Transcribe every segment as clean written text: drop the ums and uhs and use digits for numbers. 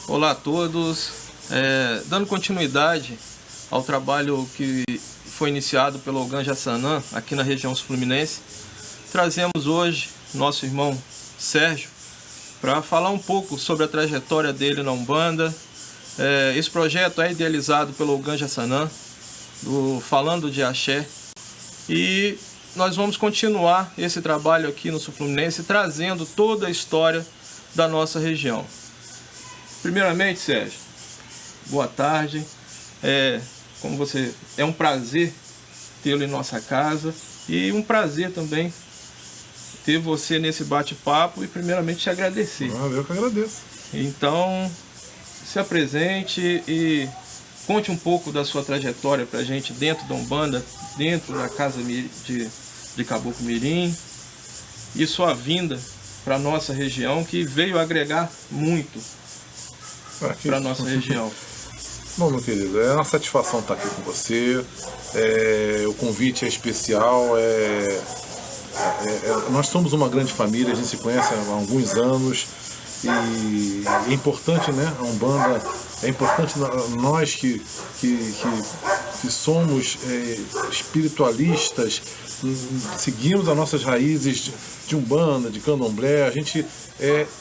Olá a todos, dando continuidade ao trabalho que foi iniciado pelo Ogã Jaçanã aqui na região sul-fluminense, trazemos hoje nosso irmão Sérgio para falar um pouco sobre a trajetória dele na Umbanda. Esse projeto é idealizado pelo Ogã Jaçanã, Falando de Axé, e nós vamos continuar esse trabalho aqui no sul-fluminense, trazendo toda a história da nossa região. Primeiramente, Sérgio, boa tarde. Como você, é um prazer tê-lo em nossa casa e um prazer também ter você nesse bate-papo e primeiramente te agradecer. Eu que agradeço. Então, se apresente e conte um pouco da sua trajetória pra gente dentro da Umbanda, dentro da casa de Caboclo Mirim e sua vinda para nossa região, que veio agregar muito para a nossa região. Bom, meu querido, é uma satisfação estar aqui com você. O convite é especial. Nós somos uma grande família, a gente se conhece há alguns anos e é importante, né? A Umbanda, é importante nós que somos espiritualistas, seguimos as nossas raízes de Umbanda, de Candomblé, a gente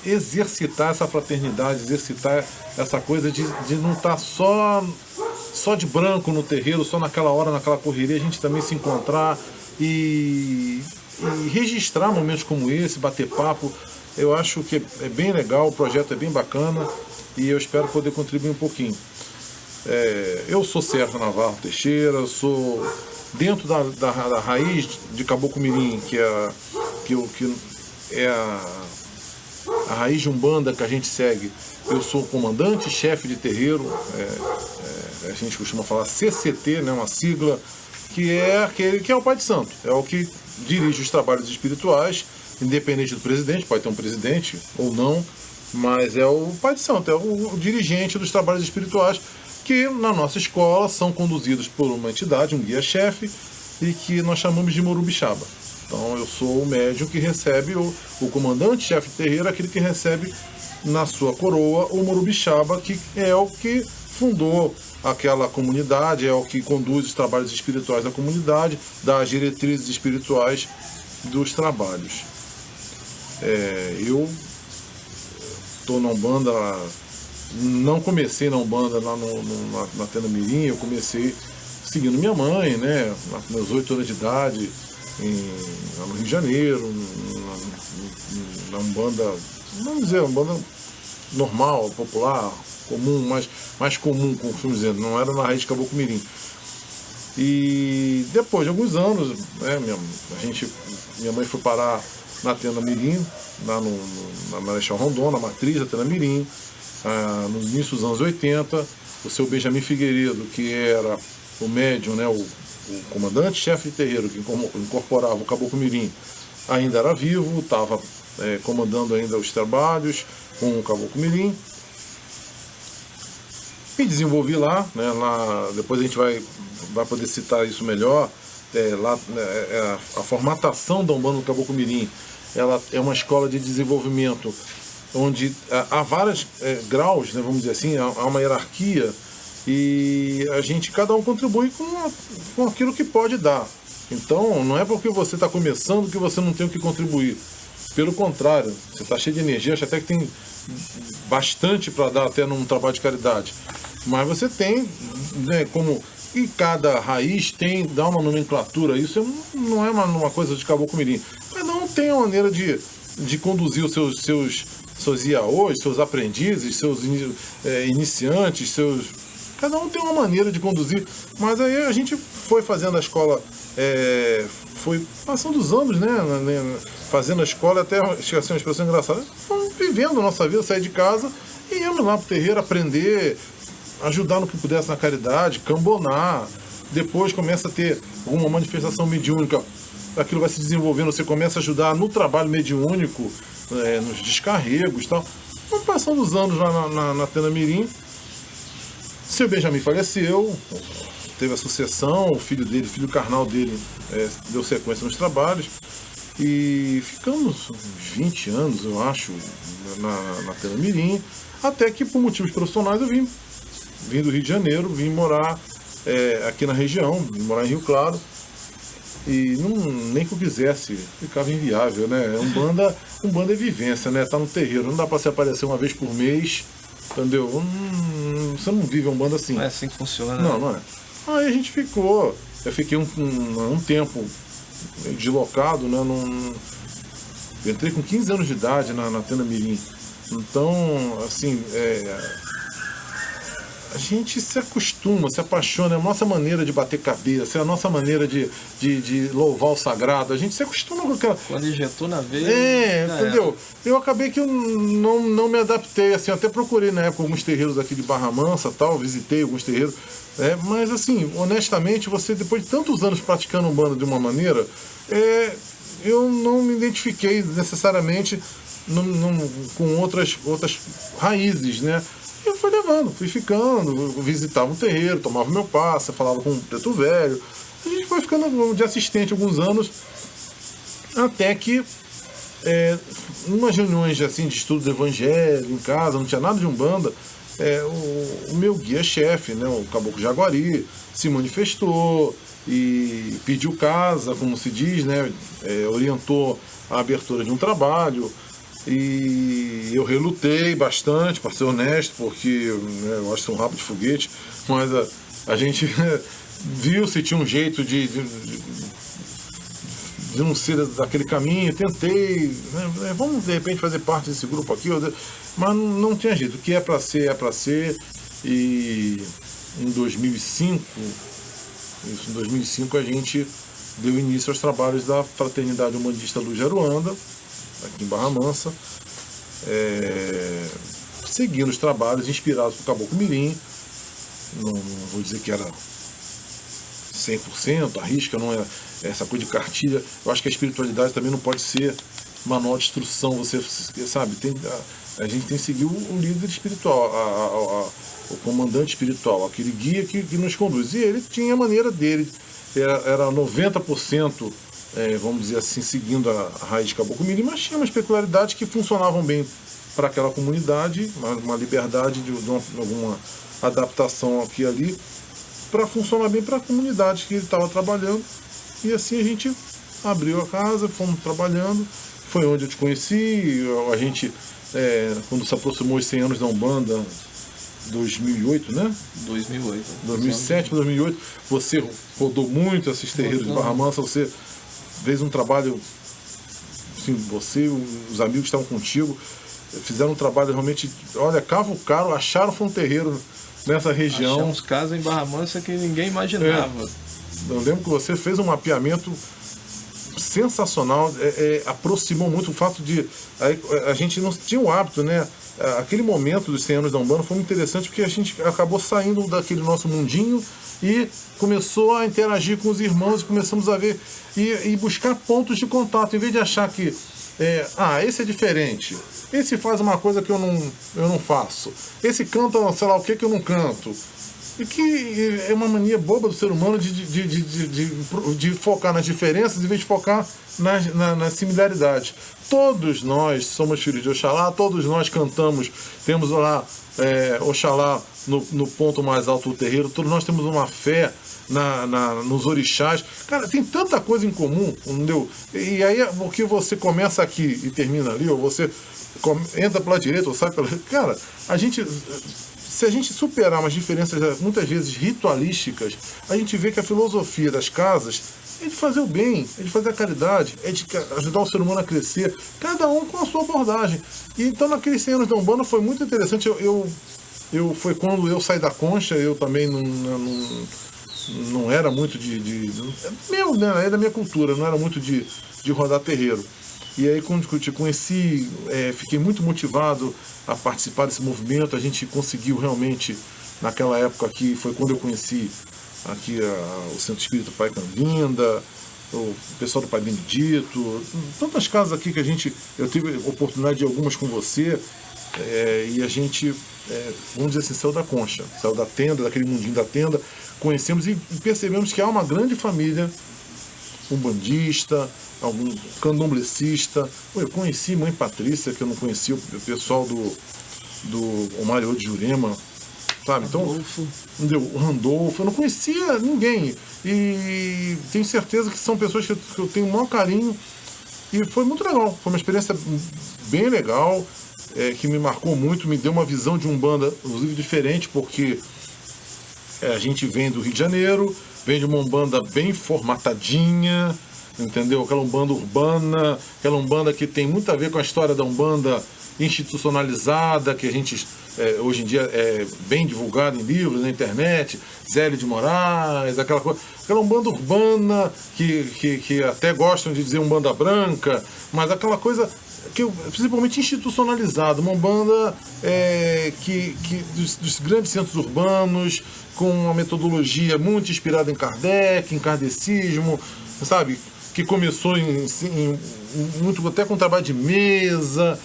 exercitar essa fraternidade, exercitar essa coisa de não estar só de branco no terreiro, só naquela hora, naquela correria, a gente também se encontrar e registrar momentos como esse, bater papo. Eu acho que é bem legal, o projeto é bem bacana e eu espero poder contribuir um pouquinho. Eu sou Sérgio Navarro Teixeira, sou dentro da raiz de Caboclo Mirim, que é a raiz de Umbanda que a gente segue. Eu sou comandante, chefe de terreiro, a gente costuma falar CCT, né, uma sigla, que é aquele que é o Pai de Santo, é o que dirige os trabalhos espirituais, independente do presidente, pode ter um presidente ou não, mas é o Pai de Santo, é o dirigente dos trabalhos espirituais, que na nossa escola são conduzidos por uma entidade, um guia-chefe, e que nós chamamos de Morubixaba. Então eu sou o médium que recebe o comandante-chefe de terreiro, aquele que recebe na sua coroa o Morubixaba, que é o que fundou aquela comunidade, é o que conduz os trabalhos espirituais da comunidade, dá as diretrizes espirituais dos trabalhos. Eu estou na Umbanda, não comecei na Umbanda lá na Tenda Mirim, eu comecei seguindo minha mãe, né, com meus 8 anos de idade, lá no Rio de Janeiro, na Umbanda, vamos dizer, Umbanda normal, popular, comum, mais comum, como estamos dizendo, não era na raiz de Caboclo Mirim. E depois de alguns anos, né, minha mãe foi parar na Tenda Mirim, lá na Marechal Rondon, na matriz da Tenda Mirim, nos inícios dos anos 80, o seu Benjamin Figueiredo, que era o médium, né, o comandante-chefe de terreiro que incorporava o Caboclo Mirim, ainda era vivo, estava comandando ainda os trabalhos com o Caboclo Mirim. Me desenvolvi lá, né, depois a gente vai poder citar isso melhor. A formatação da Umbanda do Caboclo Mirim, ela é uma escola de desenvolvimento onde há vários graus, né, vamos dizer assim, há uma hierarquia e cada um contribui com aquilo que pode dar. Então não é porque você está começando que você não tem o que contribuir. Pelo contrário, você está cheio de energia, acho até que tem bastante para dar até num trabalho de caridade. Mas você tem, né, e cada raiz dá uma nomenclatura, isso não é uma coisa de Caboclo Mirim. Cada um tem uma maneira de conduzir os seus iaôs, seus aprendizes, seus iniciantes, cada um tem uma maneira de conduzir, mas aí a gente foi fazendo a escola, foi passando os anos, né, fazendo a escola, até chega a ser uma expressão engraçada, fomos vivendo a nossa vida, sair de casa e íamos lá pro terreiro aprender, ajudar no que pudesse na caridade, cambonar. Depois começa a ter alguma manifestação mediúnica, aquilo vai se desenvolvendo, você começa a ajudar no trabalho mediúnico, nos descarregos e tal. Então, passando os anos lá na Tenda Mirim, seu Benjamin faleceu, teve a sucessão, o filho dele, o filho carnal dele, deu sequência nos trabalhos, e ficamos uns 20 anos, eu acho, na Tenda Mirim, até que por motivos profissionais eu vim do Rio de Janeiro, vim morar aqui na região, vim morar em Rio Claro, e nem que eu quisesse, ficava inviável, né? Umbanda é vivência, né? Tá no terreiro, não dá pra se aparecer uma vez por mês, entendeu? Você não vive Umbanda assim. Não é assim que funciona, né? Não é. Aí a gente ficou, eu fiquei um tempo deslocado, né? Eu entrei com 15 anos de idade na Tenda Mirim. Então, assim, a gente se acostuma, se apaixona, é a nossa maneira de bater cabeça, é a nossa maneira de louvar o sagrado, a gente se acostuma com aquela... Quando injetou na veia... entendeu? Eu acabei que eu não me adaptei, assim, eu até procurei na época alguns terreiros aqui de Barra Mansa, tal, visitei alguns terreiros, mas assim, honestamente, você depois de tantos anos praticando Umbanda de uma maneira, eu não me identifiquei necessariamente com outras raízes, né? Eu fui levando, fui ficando, visitava um terreiro, tomava meu passe, falava com o preto velho. A gente foi ficando de assistente alguns anos, até que, umas reuniões assim, de estudo do evangelho em casa, não tinha nada de Umbanda, o meu guia-chefe, né, o Caboclo Jaguari, se manifestou e pediu casa, como se diz, né, orientou a abertura de um trabalho. E eu relutei bastante, para ser honesto, porque eu acho que sou um rabo de foguete, mas a gente viu se tinha um jeito de não ser daquele caminho, tentei, vamos de repente fazer parte desse grupo aqui, mas não tinha jeito, o que é para ser, e em 2005 a gente deu início aos trabalhos da Fraternidade Umbandista Luz de Aruanda, aqui em Barra Mansa, seguindo os trabalhos inspirados por Caboclo Mirim. Não vou dizer que era 100%, a risca, não é essa coisa de cartilha. Eu acho que a espiritualidade também não pode ser manual de instrução, você sabe, a gente tem que seguir o líder espiritual, o comandante espiritual, aquele guia que nos conduz. E ele tinha a maneira dele, era 90%, vamos dizer assim, seguindo a raiz de Caboclo Mirim, mas tinha umas peculiaridades que funcionavam bem para aquela comunidade, uma liberdade de alguma adaptação aqui e ali, para funcionar bem para a comunidade que ele estava trabalhando. E assim a gente abriu a casa, fomos trabalhando, foi onde eu te conheci, a gente, quando se aproximou os 100 anos da Umbanda, 2008, né? 2007 para 2008, você rodou muito esses terreiros de Barra Mansa, você fez um trabalho, assim, você e os amigos que estavam contigo fizeram um trabalho realmente, olha, cavucaram, acharam foi um terreiro nessa região. Achamos casa em Barra Mansa que ninguém imaginava. Eu lembro que você fez um mapeamento sensacional, aproximou muito o fato de... A gente não tinha o hábito, né? Aquele momento dos 100 anos da Umbanda foi muito interessante porque a gente acabou saindo daquele nosso mundinho e começou a interagir com os irmãos e começamos a ver e buscar pontos de contato, em vez de achar que esse é diferente, esse faz uma coisa que eu não faço, esse canta sei lá o que eu não canto. E que é uma mania boba do ser humano de focar nas diferenças em vez de focar nas similaridades. Todos nós somos filhos de Oxalá, todos nós cantamos, temos lá Oxalá no ponto mais alto do terreiro, todos nós temos uma fé nos orixás. Cara, tem tanta coisa em comum, entendeu? E aí, porque você começa aqui e termina ali, ou você entra pela direita ou sai pela... Cara, se a gente superar umas diferenças muitas vezes ritualísticas, a gente vê que a filosofia das casas é de fazer o bem, é de fazer a caridade, é de ajudar o ser humano a crescer, cada um com a sua abordagem. E então naqueles 100 anos da Umbanda foi muito interessante. Foi quando eu saí da concha, eu também não era muito né, é da minha cultura, não era muito de rodar terreiro. E aí, quando eu te conheci, fiquei muito motivado a participar desse movimento. A gente conseguiu realmente, naquela época aqui, foi quando eu conheci aqui o Centro Espírita Pai Canvinda, o pessoal do Pai Benedito, tantas casas aqui que eu tive oportunidade de algumas com você, e a gente, vamos dizer assim, saiu da concha, saiu da tenda, daquele mundinho da tenda, conhecemos e percebemos que há uma grande família umbandista, algum candomblecista. Eu conheci Mãe Patrícia, que eu não conhecia, o pessoal do Mário de Jurema, sabe? Então, o Randolfo, eu não conhecia ninguém. E tenho certeza que são pessoas que eu tenho o maior carinho. E foi muito legal, foi uma experiência bem legal, que me marcou muito, me deu uma visão de Umbanda, inclusive diferente, porque a gente vem do Rio de Janeiro, vem de uma Umbanda bem formatadinha, entendeu? Aquela Umbanda urbana, aquela Umbanda que tem muito a ver com a história da Umbanda institucionalizada, que a gente hoje em dia é bem divulgada em livros, na internet, Zélio de Moraes, aquela coisa, aquela Umbanda urbana que até gostam de dizer Umbanda branca, mas aquela coisa que principalmente institucionalizada, uma Umbanda dos grandes centros urbanos, com uma metodologia muito inspirada em Kardec, em kardecismo, sabe? Que começou muito até com trabalho de mesa,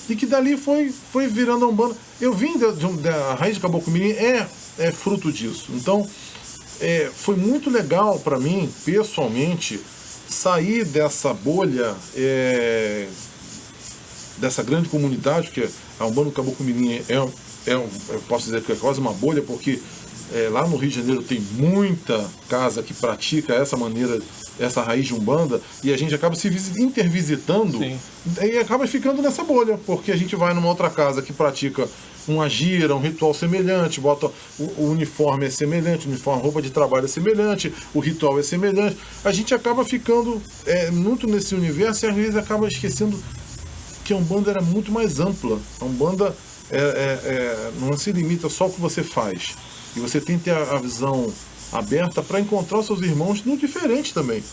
e que dali foi virando a Umbanda. Eu vim da raiz de Caboclo Mirim, é fruto disso. Então, foi muito legal para mim, pessoalmente, sair dessa bolha, dessa grande comunidade, porque a Umbanda do Caboclo Mirim eu posso dizer que é quase uma bolha, porque lá no Rio de Janeiro tem muita casa que pratica essa maneira, essa raiz de Umbanda, e a gente acaba se intervisitando. Sim. E acaba ficando nessa bolha, porque a gente vai numa outra casa que pratica uma gira, um ritual semelhante, bota o uniforme é semelhante, a roupa de trabalho é semelhante, o ritual é semelhante. A gente acaba ficando muito nesse universo e às vezes acaba esquecendo que a Umbanda era muito mais ampla. A Umbanda não se limita só ao que você faz. E você tem que ter a visão aberta para encontrar os seus irmãos no diferente também.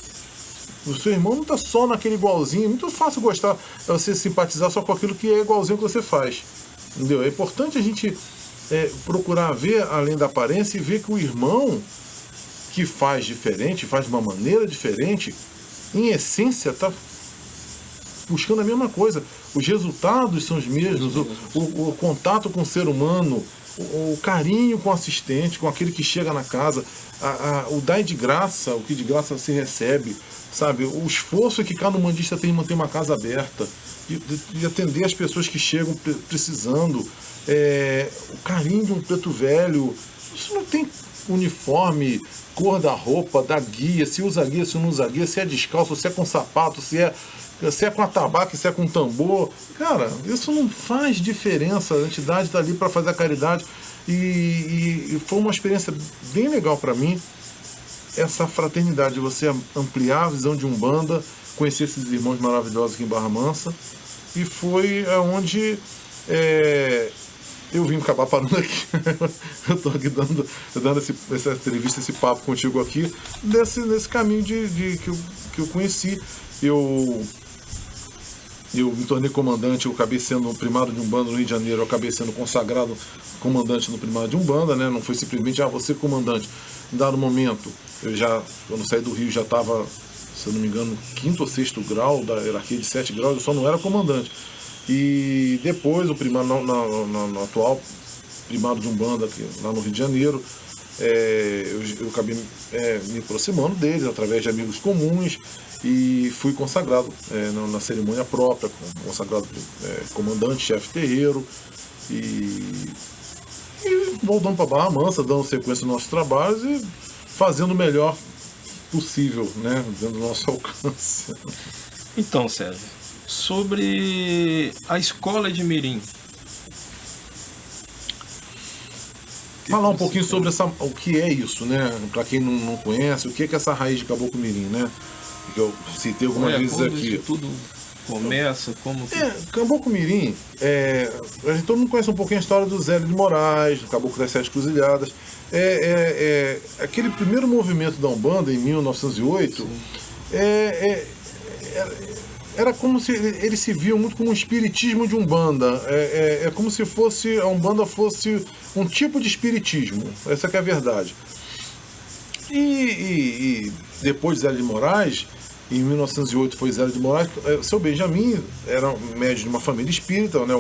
O seu irmão não está só naquele igualzinho. É muito fácil gostar, você simpatizar só com aquilo que é igualzinho que você faz. Entendeu? É importante a gente procurar ver além da aparência e ver que o irmão que faz diferente, faz de uma maneira diferente, em essência está buscando a mesma coisa. Os resultados são os mesmos, o contato com o ser humano, o carinho com o assistente, com aquele que chega na casa, o dar de graça, o que de graça se recebe, sabe? O esforço que cada umbandista tem em manter uma casa aberta, de atender as pessoas que chegam precisando, o carinho de um preto velho. Isso não tem uniforme, cor da roupa, da guia, se usa guia, se não usa guia, se é descalço, se é com sapato, se é com atabaque, se é com tambor. Cara, isso não faz diferença. A entidade está ali para fazer a caridade. E foi uma experiência bem legal para mim, essa fraternidade, de você ampliar a visão de Umbanda, conhecer esses irmãos maravilhosos aqui em Barra Mansa. E foi onde eu vim acabar parando aqui. Eu estou aqui dando essa entrevista, esse papo contigo aqui, nesse caminho que eu conheci. Eu me tornei comandante, eu acabei sendo um primário de Umbanda no Rio de Janeiro, eu acabei sendo consagrado comandante no primário de Umbanda, né? Não foi simplesmente, você comandante. Em dado momento, quando saí do Rio, já estava, se eu não me engano, 5º ou 6º grau da hierarquia de 7 graus, eu só não era comandante. E depois, o primário, no atual primário de Umbanda, aqui, lá no Rio de Janeiro, eu acabei me aproximando deles através de amigos comuns, e fui consagrado na cerimônia própria, consagrado comandante, chefe terreiro, e voltando para Barra Mansa, dando sequência aos nossos trabalhos e fazendo o melhor possível, né, dentro do nosso alcance. Então, César, sobre a escola de Mirim. Falar um pouquinho sobre o que é isso, né? Para quem não conhece, o que é essa raiz de Caboclo Mirim, né? Que eu citei algumas vezes aqui. Isso tudo começa, como que... Caboclo Mirim, todo mundo conhece um pouquinho a história do Zélio de Moraes, do Caboclo das Sete Cruzilhadas. Aquele primeiro movimento da Umbanda, em 1908, era como se eles se viam muito como um espiritismo de Umbanda. É como se a Umbanda fosse um tipo de espiritismo. Essa que é a verdade. E depois de Zélio de Moraes, Em 1908 foi Zélio de Moraes. Seu Benjamin era um médium de uma família espírita, né?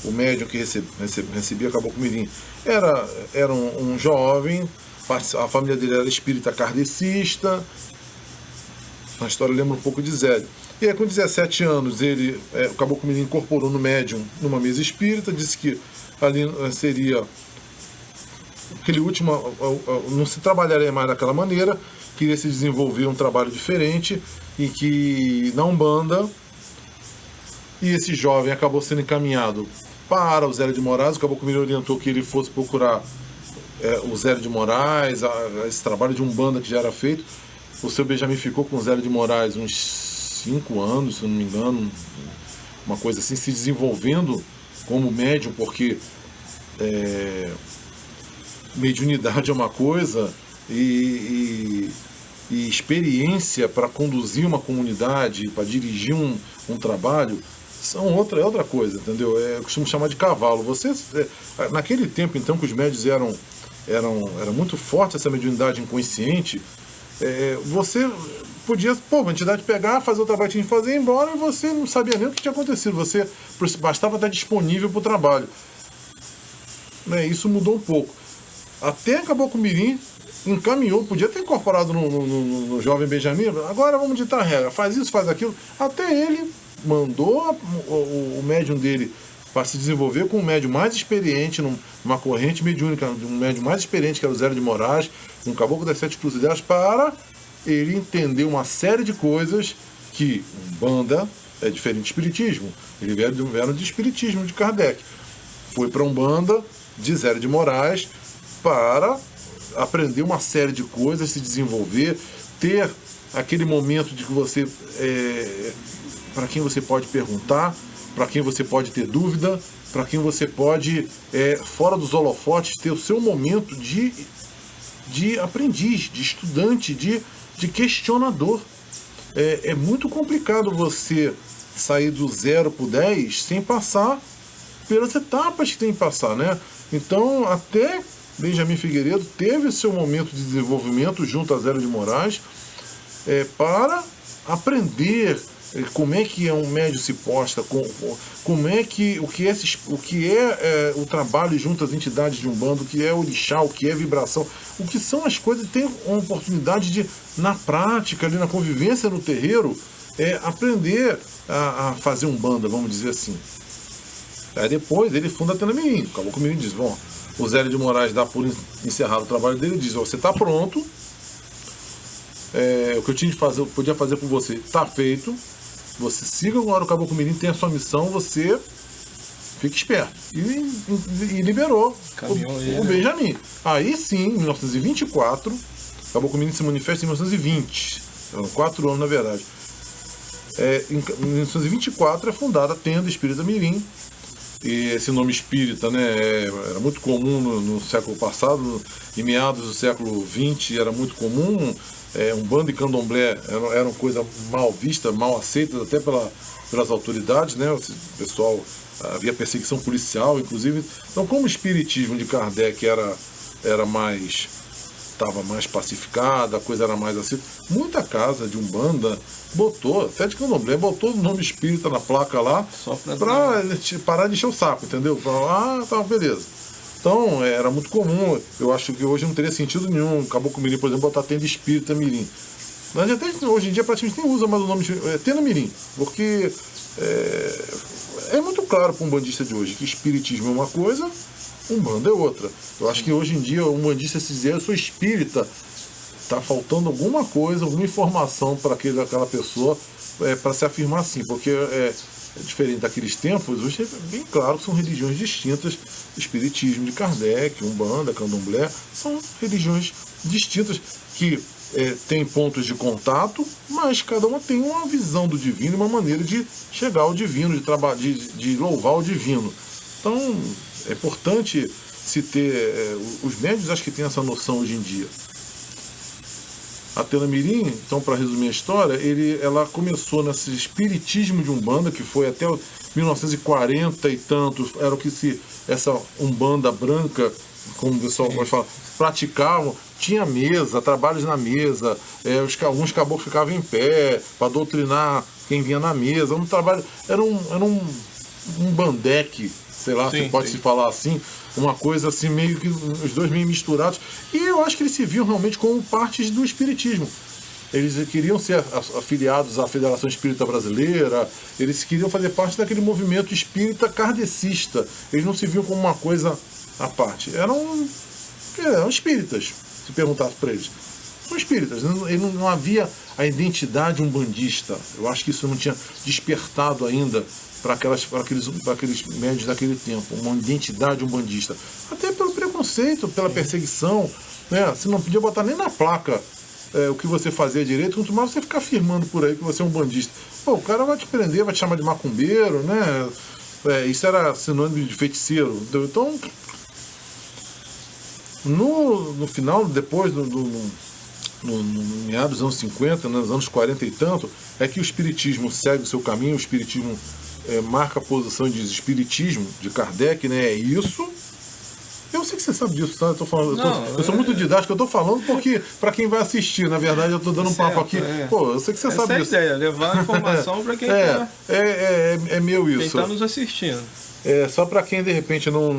O médium que recebia Caboclo Mirim era um jovem, a família dele era espírita kardecista. A história lembra um pouco de Zélio. E aí, com 17 anos, o Caboclo Mirim incorporou no médium numa mesa espírita, disse que ali seria aquele último, não se trabalharia mais daquela maneira, queria se desenvolver um trabalho diferente, e que na Umbanda, e esse jovem acabou sendo encaminhado para o Zélio de Moraes. O Caboclo Mirim orientou que ele fosse procurar o Zélio de Moraes, esse trabalho de Umbanda que já era feito. O seu Benjamin ficou com o Zélio de Moraes uns 5 anos, se eu não me engano, uma coisa assim, se desenvolvendo como médium, porque mediunidade é uma coisa e experiência para conduzir uma comunidade, para dirigir um trabalho, é outra coisa, entendeu? Eu costumo chamar de cavalo. Naquele tempo, então, que os médios era muito forte essa mediunidade inconsciente, você podia, uma entidade pegar, fazer o trabalho que tinha que fazer, ir embora, e você não sabia nem o que tinha acontecido. Bastava estar disponível para o trabalho. Isso mudou um pouco. Até Caboclo Mirim encaminhou, podia ter incorporado no jovem Benjamin, agora vamos ditar a regra, faz isso, faz aquilo. Até ele mandou o médium dele para se desenvolver com um médium mais experiente, numa corrente mediúnica, um médium mais experiente, que era o Zélio de Moraes, um Caboclo das Sete Cruzilhadas, para ele entender uma série de coisas que Umbanda é diferente de Espiritismo. Ele vieram de Espiritismo, de Kardec. Foi para Umbanda, de Zélio de Moraes, para aprender uma série de coisas, se desenvolver, ter aquele momento de que você, para quem você pode perguntar, para quem você pode ter dúvida, para quem você pode, fora dos holofotes, ter o seu momento de aprendiz, de estudante, de questionador. É muito complicado você sair do 0 para o 10 sem passar pelas etapas que tem que passar, né? Então, até Benjamin Figueiredo teve seu momento de desenvolvimento junto a Zélio de Moraes, para aprender como é que um médium se posta, como é que o que é o trabalho junto às entidades de Umbanda, o que é orixá, o que é vibração, o que são as coisas. Tem uma oportunidade de, na prática, ali na convivência no terreiro, aprender a fazer Umbanda, vamos dizer assim. Aí depois ele funda a Tena Mirim. O Caboclo Mirim diz: bom, o Zélio de Moraes dá por encerrado o trabalho dele e diz: você está pronto, o que eu podia fazer por você está feito, você siga agora o Caboclo Mirim, tem a sua missão, você fique esperto. E liberou o Benjamin. Aí sim, em 1924, o Caboclo Mirim se manifesta em 1920, eram 4 anos na verdade. Em 1924 é fundada a Tenda Espírita Mirim. E esse nome espírita, né, era muito comum no século passado, em meados do século XX era muito comum. Umbanda e candomblé eram coisa mal vista, mal aceita até pelas autoridades, né? O pessoal, havia perseguição policial, inclusive. Então, como o espiritismo de Kardec estava mais pacificada, a coisa era mais assim, muita casa de Umbanda até de candomblé, botou o nome espírita na placa lá, para parar de encher o saco, entendeu? Tá, beleza. Então, era muito comum. Eu acho que hoje não teria sentido nenhum Caboclo Mirim, por exemplo, botar Tenda Espírita Mirim. Mas até hoje em dia praticamente nem usa mais o nome Tenda Mirim, porque é muito claro para um umbandista de hoje que espiritismo é uma coisa, Umbanda é outra. Eu acho que hoje em dia o umbandista se dizer: eu sou espírita, está faltando alguma coisa, alguma informação para aquela pessoa, para se afirmar assim, porque é diferente daqueles tempos. Hoje é bem claro que são religiões distintas. Espiritismo de Kardec, Umbanda, Candomblé, são religiões distintas que têm pontos de contato, mas cada uma tem uma visão do divino, uma maneira de chegar ao divino, de louvar o divino. Então é importante se ter, os médios acho que têm essa noção hoje em dia. A Tena Mirim, então, para resumir a história, ela começou nesse espiritismo de Umbanda, que foi até 1940 e tantos, era o que essa Umbanda branca como o pessoal pode falar, praticavam, tinha mesa, trabalhos na mesa, alguns caboclos ficavam em pé para doutrinar quem vinha na mesa, um trabalho, era um bandeque, sei lá, se pode se falar assim, uma coisa assim, meio que os dois meio misturados, e eu acho que eles se viam realmente como partes do espiritismo. Eles queriam ser afiliados à Federação Espírita Brasileira, eles queriam fazer parte daquele movimento espírita kardecista. Eles não se viam como uma coisa à parte. Eram espíritas, se perguntasse para eles. São espíritas. Não havia a identidade umbandista. Eu acho que isso não tinha despertado ainda para aqueles médios daquele tempo, uma identidade umbandista. Até pelo preconceito, pela perseguição, né? Você não podia botar nem na placa o que você fazia direito, quanto mais você ficar afirmando por aí que você é um bandista. Pô, o cara vai te prender, vai te chamar de macumbeiro, né? Isso era sinônimo de feiticeiro. Entendeu? Então, no final, depois no meados dos anos 50, nos anos 40 e tanto, é que o espiritismo segue o seu caminho, o espiritismo marca a posição de espiritismo de Kardec, né? É isso. Eu sei que você sabe disso, tá? Eu sou muito didático, eu tô falando porque, para quem vai assistir, na verdade, eu tô dando um papo aqui. Pô, eu sei que você sabe disso. Essa é a ideia, levar a informação para quem é meu isso. Quem tá nos assistindo. Só para quem de repente não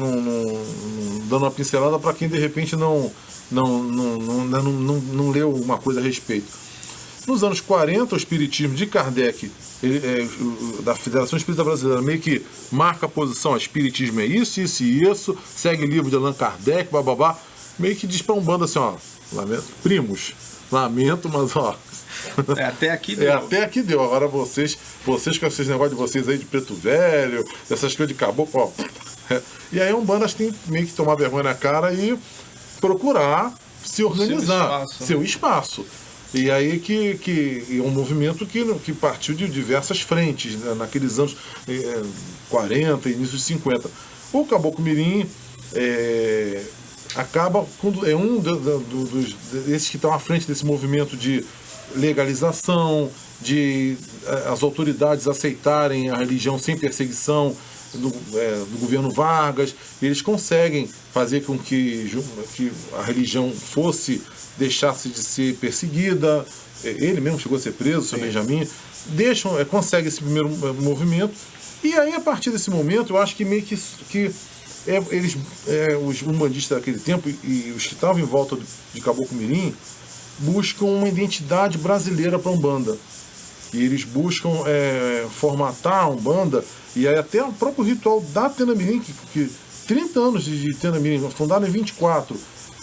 dando uma pincelada, para quem de repente não leu uma coisa a respeito. Nos anos 40, o espiritismo de Kardec, da Federação Espírita Brasileira, meio que marca a posição, espiritismo é isso, isso e isso, segue livro de Allan Kardec, bababá, meio que diz pra Umbanda assim, ó, lamento, mas ó... Até aqui deu. Até aqui deu. Agora vocês com esses negócios de vocês aí de preto velho, essas coisas de caboclo, ó. E aí a Umbanda tem meio que tomar vergonha na cara e procurar se organizar, seu espaço. E aí que é um movimento que partiu de diversas frentes, né, naqueles anos 40, início de 50. O Caboclo Mirim acaba, desses que estão à frente desse movimento de legalização, de as autoridades aceitarem a religião sem perseguição do governo Vargas. Eles conseguem fazer com que a religião deixasse de ser perseguida. Ele mesmo chegou a ser preso, o Sr. Benjamin. Consegue esse primeiro movimento. E aí, a partir desse momento, eu acho que meio que os umbandistas daquele tempo e os que estavam em volta de Caboclo Mirim buscam uma identidade brasileira para a Umbanda. E eles buscam formatar a Umbanda, e aí até o próprio ritual da Tenda Mirim, que 30 anos de Tenda Mirim, fundada em 24,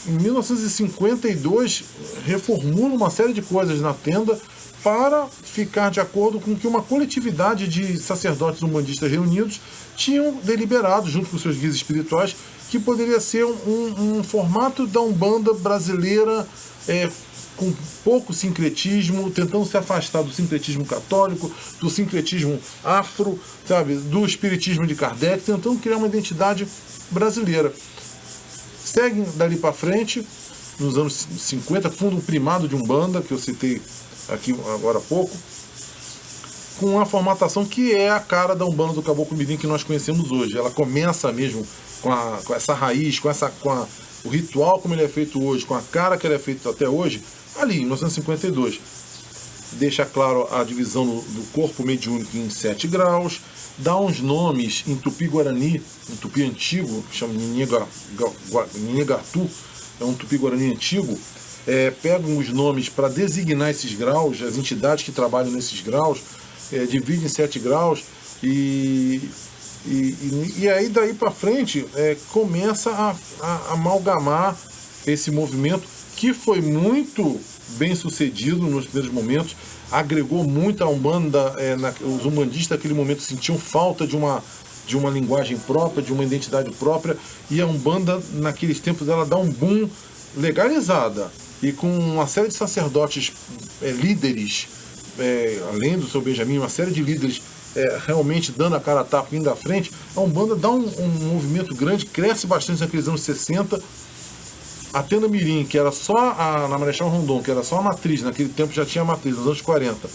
em 1952 reformula uma série de coisas na tenda para ficar de acordo com que uma coletividade de sacerdotes umbandistas reunidos tinham deliberado, junto com seus guias espirituais, que poderia ser um formato da Umbanda brasileira com pouco sincretismo, tentando se afastar do sincretismo católico, do sincretismo afro, sabe, do espiritismo de Kardec, tentando criar uma identidade brasileira. Seguem dali para frente, nos anos 50, funda um primado de Umbanda, que eu citei aqui agora há pouco, com uma formatação que é a cara da Umbanda do Caboclo Mirim que nós conhecemos hoje. Ela começa mesmo com essa raiz, com o ritual como ele é feito hoje, com a cara que ele é feito até hoje, ali em 1952. Deixa claro a divisão do corpo mediúnico em 7 graus, dá uns nomes em Tupi-Guarani, em Tupi antigo, que chama Ninhegatu, é um Tupi-Guarani antigo, pegam os nomes para designar esses graus, as entidades que trabalham nesses graus, divide em 7 graus, e aí daí para frente começa a amalgamar esse movimento, que foi muito bem sucedido nos primeiros momentos, agregou muito a Umbanda. Os umbandistas naquele momento sentiam falta de uma linguagem própria, de uma identidade própria, e a Umbanda naqueles tempos ela dá um boom legalizada, e com uma série de sacerdotes líderes, além do Sr. Benjamin, uma série de líderes realmente dando a cara a tapa, indo à frente. A Umbanda dá um movimento grande, cresce bastante naqueles anos 60. A Tenda Mirim, que era só na Marechal Rondon, que era só a matriz, naquele tempo já tinha a matriz, nos anos 40,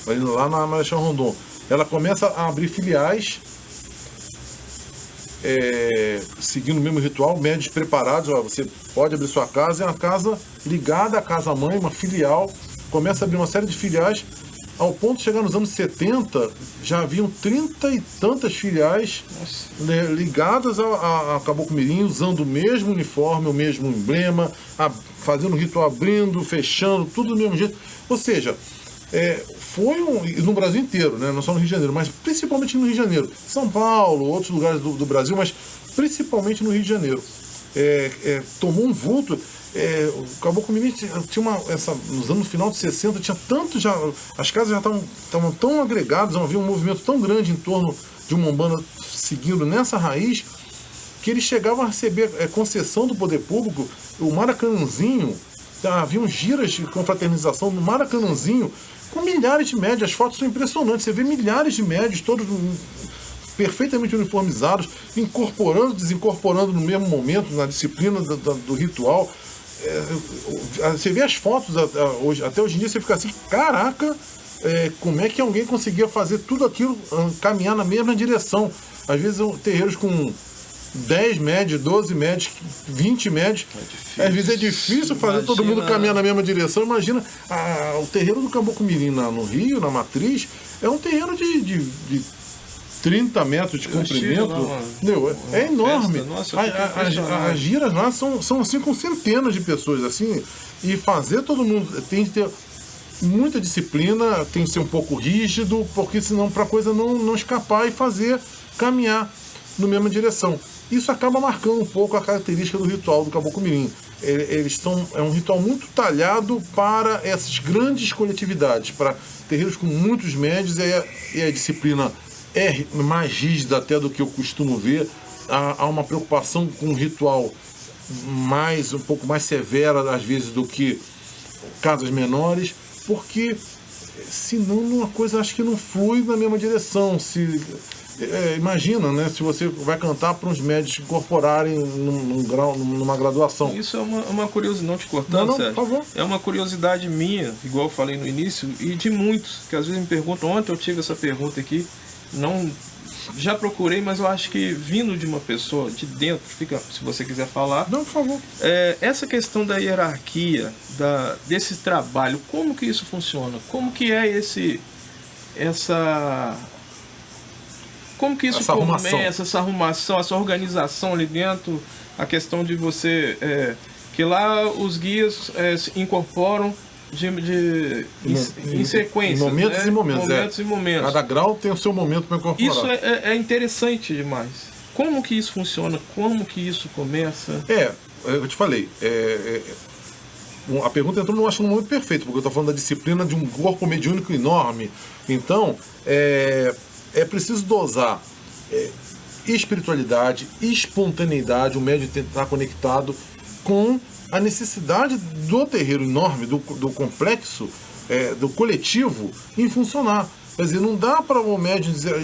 lá na Marechal Rondon, ela começa a abrir filiais seguindo o mesmo ritual, médios preparados, ó, você pode abrir sua casa, é uma casa ligada à casa-mãe, uma filial, começa a abrir uma série de filiais, ao ponto de chegar nos anos 70, já haviam 30 e tantas filiais, né, ligadas a Caboclo Mirim, usando o mesmo uniforme, o mesmo emblema, fazendo o ritual, abrindo, fechando, tudo do mesmo jeito. Ou seja, no Brasil inteiro, né, não só no Rio de Janeiro, mas principalmente no Rio de Janeiro. São Paulo, outros lugares do Brasil, mas principalmente no Rio de Janeiro. Tomou um vulto. O Caboclo Mirim nos anos final de 60, tinha tanto já. As casas já estavam tão agregadas, havia um movimento tão grande em torno de uma Umbanda seguindo nessa raiz, que eles chegavam a receber concessão do poder público. O Maracanãzinho, haviam giras de confraternização no Maracanãzinho, com milhares de médios. As fotos são impressionantes. Você vê milhares de médios, todos perfeitamente uniformizados, incorporando, desincorporando no mesmo momento, na disciplina do ritual. Você vê as fotos até hoje em dia, você fica assim, caraca, como é que alguém conseguia fazer tudo aquilo, caminhar na mesma direção? Às vezes terreiros com 10 médios, 12 médios, 20 médios. Às vezes é difícil fazer todo mundo caminhar na mesma direção. Imagina, o terreiro do Caboclo Mirim no Rio, na Matriz, é um terreiro de 30 metros de comprimento. É enorme. As giras lá são assim com centenas de pessoas, assim, e fazer todo mundo tem que ter muita disciplina, tem que ser um pouco rígido, porque senão para a coisa não escapar e caminhar na mesma direção. Isso acaba marcando um pouco a característica do ritual do Caboclo Mirim. É um ritual muito talhado para essas grandes coletividades, para terreiros com muitos médios, e a disciplina é mais rígida até do que eu costumo ver. Há uma preocupação com um ritual um pouco mais severa, às vezes, do que casas menores, porque senão a coisa acho que não flui na mesma direção. Imagina, né, se você vai cantar para uns médios incorporarem numa graduação. Isso é uma curiosidade, não te cortando, Sérgio. Por favor. É uma curiosidade minha, igual eu falei no início, e de muitos, que às vezes me perguntam. Ontem eu tive essa pergunta aqui, já procurei, mas eu acho que vindo de uma pessoa de dentro, se você quiser falar. Não, por favor. Essa questão da hierarquia, desse trabalho, como que isso funciona? Como que é como que isso começa, essa arrumação, essa organização ali dentro, a questão de você, que lá os guias se incorporam em sequência. Momentos, né? e momentos. Momentos e momentos. Cada grau tem o seu momento para incorporar. Isso é interessante demais. Como que isso funciona? Como que isso começa? Eu te falei, a pergunta entrou, acho, num momento perfeito, porque eu estou falando da disciplina de um corpo mediúnico enorme. Então, é preciso dosar espiritualidade, espontaneidade, o médium estar conectado com a necessidade do terreiro enorme, do complexo, do coletivo, em funcionar. Quer dizer, não dá para o médium dizer,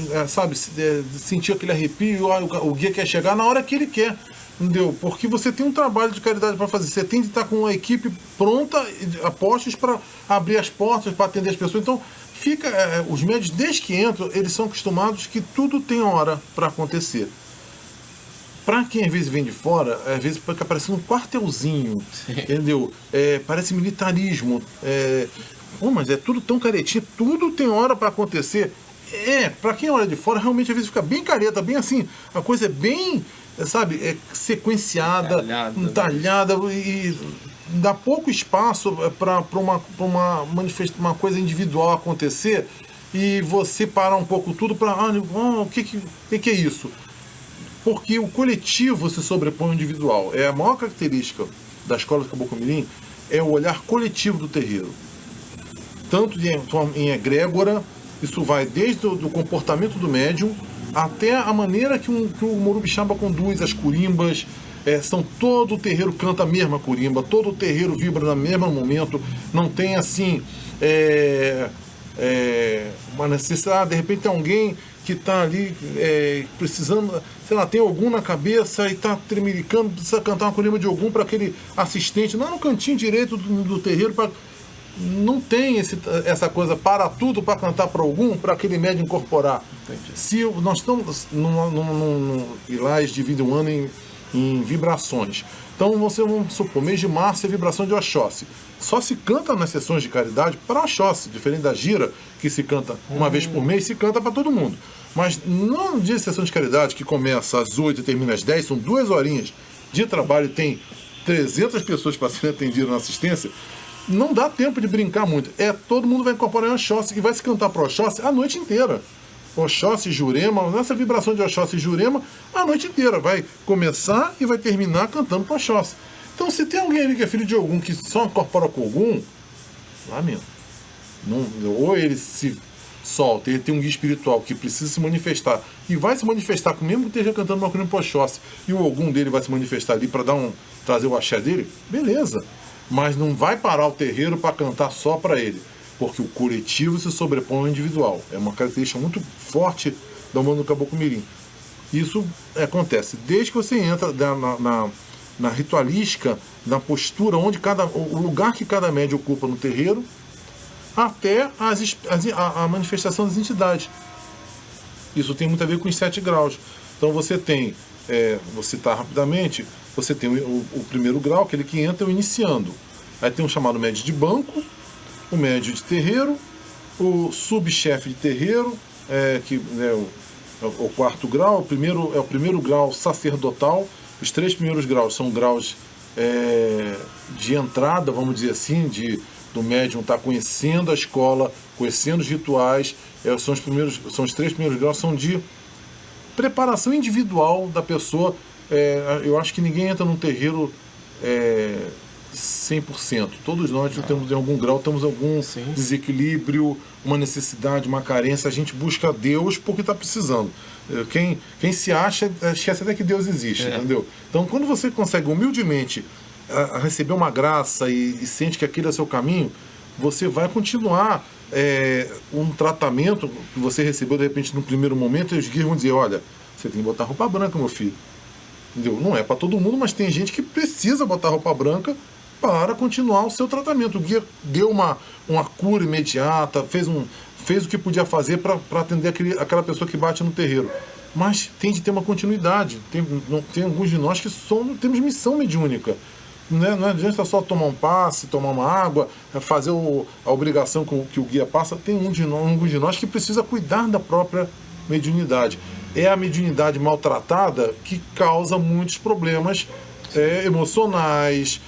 sentir aquele arrepio, o guia quer chegar na hora que ele quer. Entendeu? Porque você tem um trabalho de caridade para fazer. Você tem que estar com a equipe pronta, a postos para abrir as portas, para atender as pessoas. Então, os médios, desde que entram, eles são acostumados que tudo tem hora para acontecer. Para quem às vezes vem de fora, às vezes fica parecendo um quartelzinho, entendeu? Parece militarismo. Mas é tudo tão caretinho, tudo tem hora para acontecer. Para quem olha de fora, realmente às vezes fica bem careta, bem assim, a coisa é bem, sequenciada, talhada, e dá pouco espaço para uma coisa individual acontecer, e você parar um pouco tudo para, o que é isso? Porque o coletivo se sobrepõe ao individual. A maior característica da escola de Caboclo Mirim é o olhar coletivo do terreiro. Tanto em egrégora, isso vai desde o comportamento do médium até a maneira que o Morubixaba conduz as curimbas. Todo o terreiro canta a mesma curimba, todo o terreiro vibra no mesmo momento. Não tem assim uma necessidade, de repente tem alguém que está ali precisando, tem algum na cabeça e está tremelicando, precisa cantar uma curimba de algum para aquele assistente lá no cantinho direito do terreiro. não tem essa coisa para tudo, para cantar para algum, para aquele médium incorporar. Entendi. Se nós estamos e lá eles dividem o ano em vibrações. Então vamos supor, mês de março é vibração de Oxóssi. Só se canta nas sessões de caridade para Oxóssi, diferente da gira, que se canta uma vez por mês, se canta para todo mundo. Mas no dia de sessão de caridade, que começa às 8 e termina às 10, são 2 horinhas de trabalho, tem 300 pessoas para serem atendidas na assistência, não dá tempo de brincar muito. Todo mundo vai incorporar em Oxóssi e vai se cantar para Oxóssi a noite inteira. Oxóssi e Jurema, nessa vibração de Oxóssi e Jurema, a noite inteira. Vai começar e vai terminar cantando para Oxóssi. Então, se tem alguém ali que é filho de Ogum, que só incorpora com Ogum, lamento. Ou ele se solta, ele tem um guia espiritual que precisa se manifestar, e vai se manifestar, com mesmo que esteja cantando uma crônica para Oxóssi, e o Ogum dele vai se manifestar ali para trazer o axé dele, beleza. Mas não vai parar o terreiro para cantar só para ele, porque o coletivo se sobrepõe ao individual. É uma característica muito forte da Umbanda do Caboclo Mirim. Isso acontece desde que você entra na ritualística, na postura, o lugar que cada médium ocupa no terreiro, até a manifestação das entidades. Isso tem muito a ver com os 7 graus. Então você tem, vou citar rapidamente, você tem o primeiro grau, aquele que entra, o iniciando. Aí tem um chamado médio de banco, o médio de terreiro, o subchefe de terreiro, que é o 4º grau, o primeiro grau sacerdotal. Os 3 primeiros graus são graus de entrada, vamos dizer assim, do médium estar conhecendo a escola, conhecendo os rituais. São os 3 primeiros graus, são de preparação individual da pessoa. Eu acho que ninguém entra num terreiro 100%. Todos nós temos, em algum grau, temos algum desequilíbrio, uma necessidade, uma carência. A gente busca Deus porque está precisando. Quem se acha, esquece até que Deus existe, entendeu? Então, quando você consegue humildemente receber uma graça e sente que aquele é o seu caminho, você vai continuar um tratamento que você recebeu, de repente, no primeiro momento, e os guias vão dizer, olha, você tem que botar roupa branca, meu filho. Entendeu? Não é para todo mundo, mas tem gente que precisa botar roupa branca para continuar o seu tratamento. O guia deu uma cura imediata, fez o que podia fazer para atender aquela pessoa que bate no terreiro. Mas tem de ter uma continuidade. Tem alguns de nós que temos missão mediúnica. Não adianta só tomar um passe, tomar uma água, fazer a obrigação que o guia passa. Tem alguns de nós que precisa cuidar da própria mediunidade. É a mediunidade maltratada que causa muitos problemas emocionais,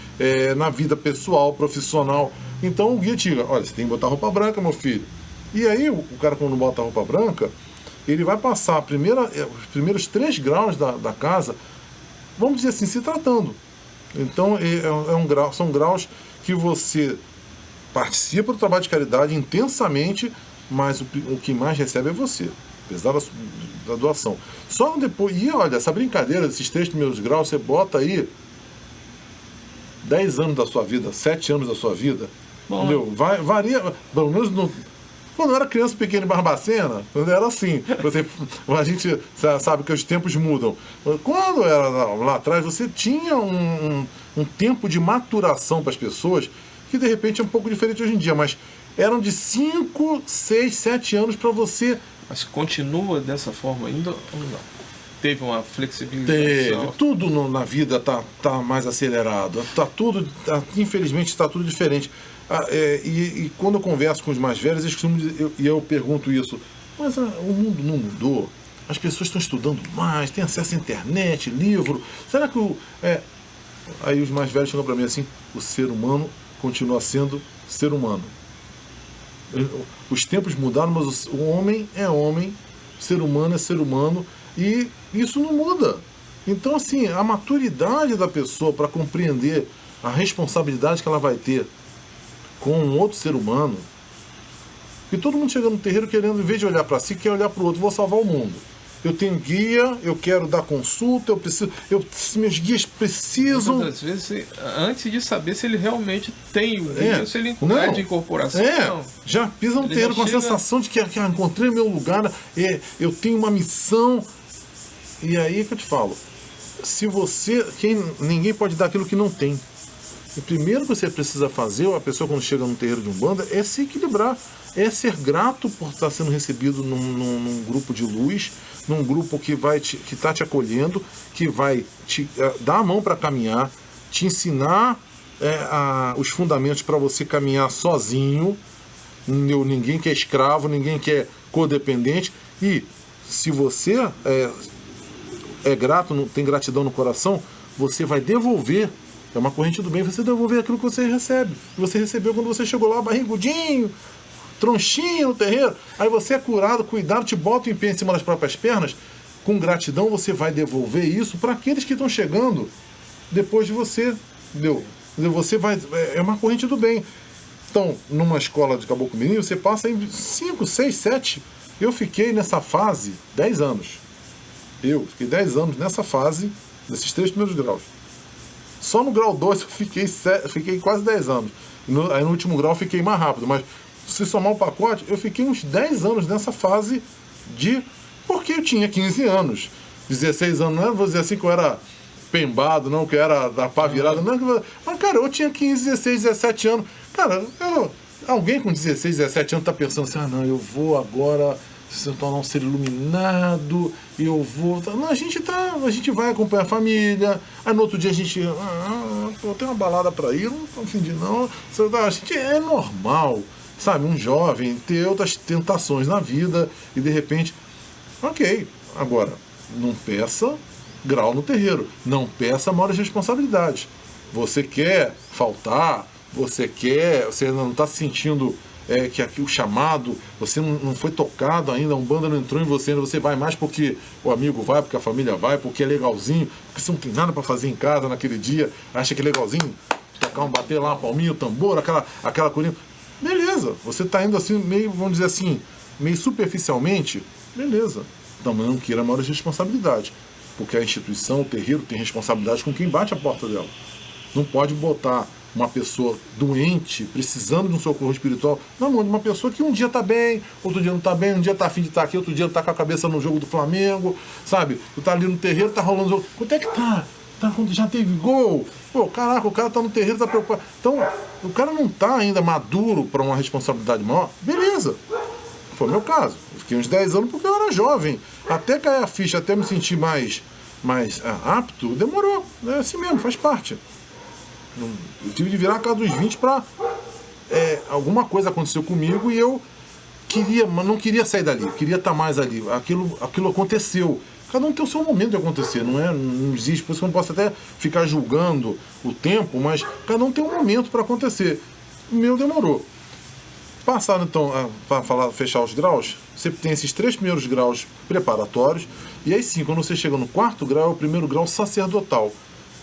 na vida pessoal, profissional. Então o guia diga, olha, você tem que botar roupa branca, meu filho. E aí o cara, quando bota a roupa branca, ele vai passar os primeiros 3 graus da casa, vamos dizer assim, se tratando. Então são graus que você participa do trabalho de caridade intensamente, mas o que mais recebe é você, apesar da doação. Só depois, e olha, essa brincadeira desses 3 primeiros graus, você bota aí 10 anos da sua vida, 7 anos da sua vida. Bom, entendeu? Varia, pelo menos quando eu era criança pequena em Barbacena, era assim. A gente sabe que os tempos mudam. Quando era lá atrás, você tinha um tempo de maturação para as pessoas que de repente é um pouco diferente hoje em dia, mas eram de 5, 6, 7 anos para você. Mas continua dessa forma ainda ou não? Teve uma flexibilização? Tudo na vida tá mais acelerado. Infelizmente está tudo diferente. E quando eu converso com os mais velhos, eles costumam dizer, e eu pergunto isso, mas o mundo não mudou? As pessoas estão estudando mais, têm acesso à internet, livro. Será que Aí os mais velhos chegam para mim assim, o ser humano continua sendo ser humano. Os tempos mudaram, mas o homem é homem, o ser humano é ser humano, e isso não muda. Então, assim, a maturidade da pessoa para compreender a responsabilidade que ela vai ter com um outro ser humano, e todo mundo chega no terreiro querendo, em vez de olhar para si, quer olhar para o outro, vou salvar o mundo. Eu tenho guia, eu quero dar consulta, meus guias precisam... Muitas vezes, antes de saber se ele realmente tem o guia, se ele é de incorporação. Já pisa no terreiro com a sensação de que encontrei o meu lugar, eu tenho uma missão. E aí que eu te falo, ninguém pode dar aquilo que não tem. O primeiro que você precisa fazer, a pessoa quando chega no terreiro de Umbanda, é se equilibrar, é ser grato por estar sendo recebido num grupo de luz, num grupo que está te acolhendo, que vai te dar a mão para caminhar, te ensinar os fundamentos para você caminhar sozinho. Ninguém que é escravo, ninguém que é codependente. E se você é grato, tem gratidão no coração, você vai devolver. É uma corrente do bem, você devolver aquilo que você recebe. Você recebeu quando você chegou lá, barrigudinho, tronchinho no terreiro. Aí você é curado, cuidado, te bota em pé em cima das próprias pernas. Com gratidão você vai devolver isso para aqueles que estão chegando depois de você. Entendeu? Você vai. É uma corrente do bem. Então, numa escola de Caboclo Mirim, você passa em 5, 6, 7. Eu fiquei nessa fase 10 anos. Eu fiquei 10 anos nessa fase, nesses 3 primeiros graus. Só no grau 2 eu fiquei quase 10 anos. Aí no último grau eu fiquei mais rápido. Mas se somar o pacote, eu fiquei uns 10 anos nessa fase porque eu tinha 15 anos. 16 anos, não vou dizer assim que eu era pembado, não, que eu era da pá virada. Não, mas, cara, eu tinha 15, 16, 17 anos. Cara, alguém com 16, 17 anos tá pensando assim, não, eu vou agora se tornar um ser iluminado, eu vou... Não, a gente vai acompanhar a família, aí no outro dia a gente... tem uma balada pra ir, não tô afim de não. A gente é normal, sabe? Um jovem ter outras tentações na vida e de repente... Ok, agora, não peça grau no terreiro, não peça maiores responsabilidades. Você quer faltar, você não está se sentindo que aqui o chamado, você não foi tocado ainda, a Umbanda não entrou em você, ainda você vai mais porque o amigo vai, porque a família vai, porque é legalzinho, porque você não tem nada para fazer em casa naquele dia, acha que é legalzinho bater lá uma palminha, o tambor, aquela corinha. Beleza, você está indo assim, meio, vamos dizer assim, meio superficialmente, beleza. Então não queira maiores responsabilidades, porque a instituição, o terreiro, tem responsabilidade com quem bate a porta dela. Não pode botar uma pessoa doente, precisando de um socorro espiritual, na mão de uma pessoa que um dia está bem, outro dia não está bem, um dia está afim de estar aqui, outro dia está com a cabeça no jogo do Flamengo, sabe? Tu tá ali no terreiro, tá rolando o jogo. Quanto é que tá? Já teve gol? Pô, caraca, o cara tá no terreiro, tá preocupado. Então, o cara não tá ainda maduro para uma responsabilidade maior. Beleza. Foi o meu caso. Eu fiquei uns 10 anos porque eu era jovem. Até cair a ficha, até me sentir mais apto, demorou. É assim mesmo, faz parte. Eu tive de virar a casa dos 20 para... alguma coisa aconteceu comigo e eu não queria sair dali, queria estar mais ali. Aquilo aconteceu. Cada um tem o seu momento de acontecer, não existe. Por isso que eu não posso até ficar julgando o tempo, mas cada um tem um momento para acontecer. O meu demorou. Passado então, para fechar os graus, você tem esses 3 primeiros graus preparatórios, e aí sim, quando você chega no 4º grau, é o primeiro grau sacerdotal.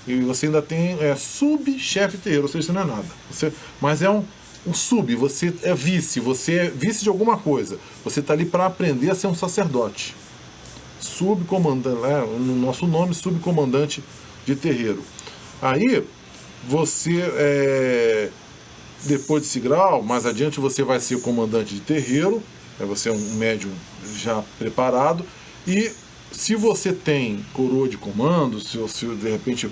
E você ainda tem subchefe terreiro, ou seja, isso não é nada. Mas é um sub, você é vice de alguma coisa. Você está ali para aprender a ser um sacerdote. Subcomandante, no nosso nome, subcomandante de terreiro. Aí, você, depois desse grau, mais adiante você vai ser o comandante de terreiro, você é um médium já preparado, e se você tem coroa de comando, se de repente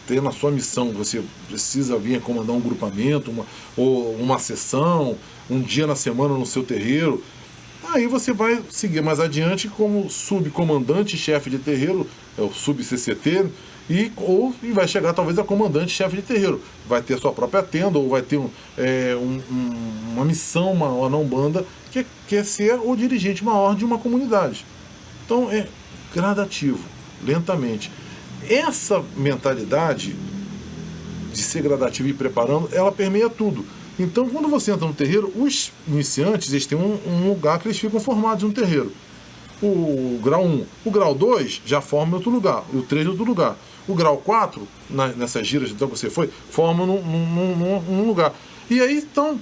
ter na sua missão, você precisa vir comandar um grupamento, ou uma sessão, um dia na semana no seu terreiro, aí você vai seguir mais adiante como subcomandante-chefe de terreiro, é o sub-CCT, e vai chegar talvez a comandante-chefe de terreiro. Vai ter sua própria tenda, ou vai ter uma missão maior na Umbanda, que é ser o dirigente maior de uma comunidade. Então é gradativo, lentamente. Essa mentalidade de ser gradativo e ir preparando, ela permeia tudo. Então, quando você entra no terreiro, os iniciantes, eles têm um lugar que eles ficam formados no terreiro. O grau 1. O grau 2 já forma em outro lugar. O 3 em outro lugar. O grau 4, nessas giras então, que você foi, forma num lugar. E aí, então,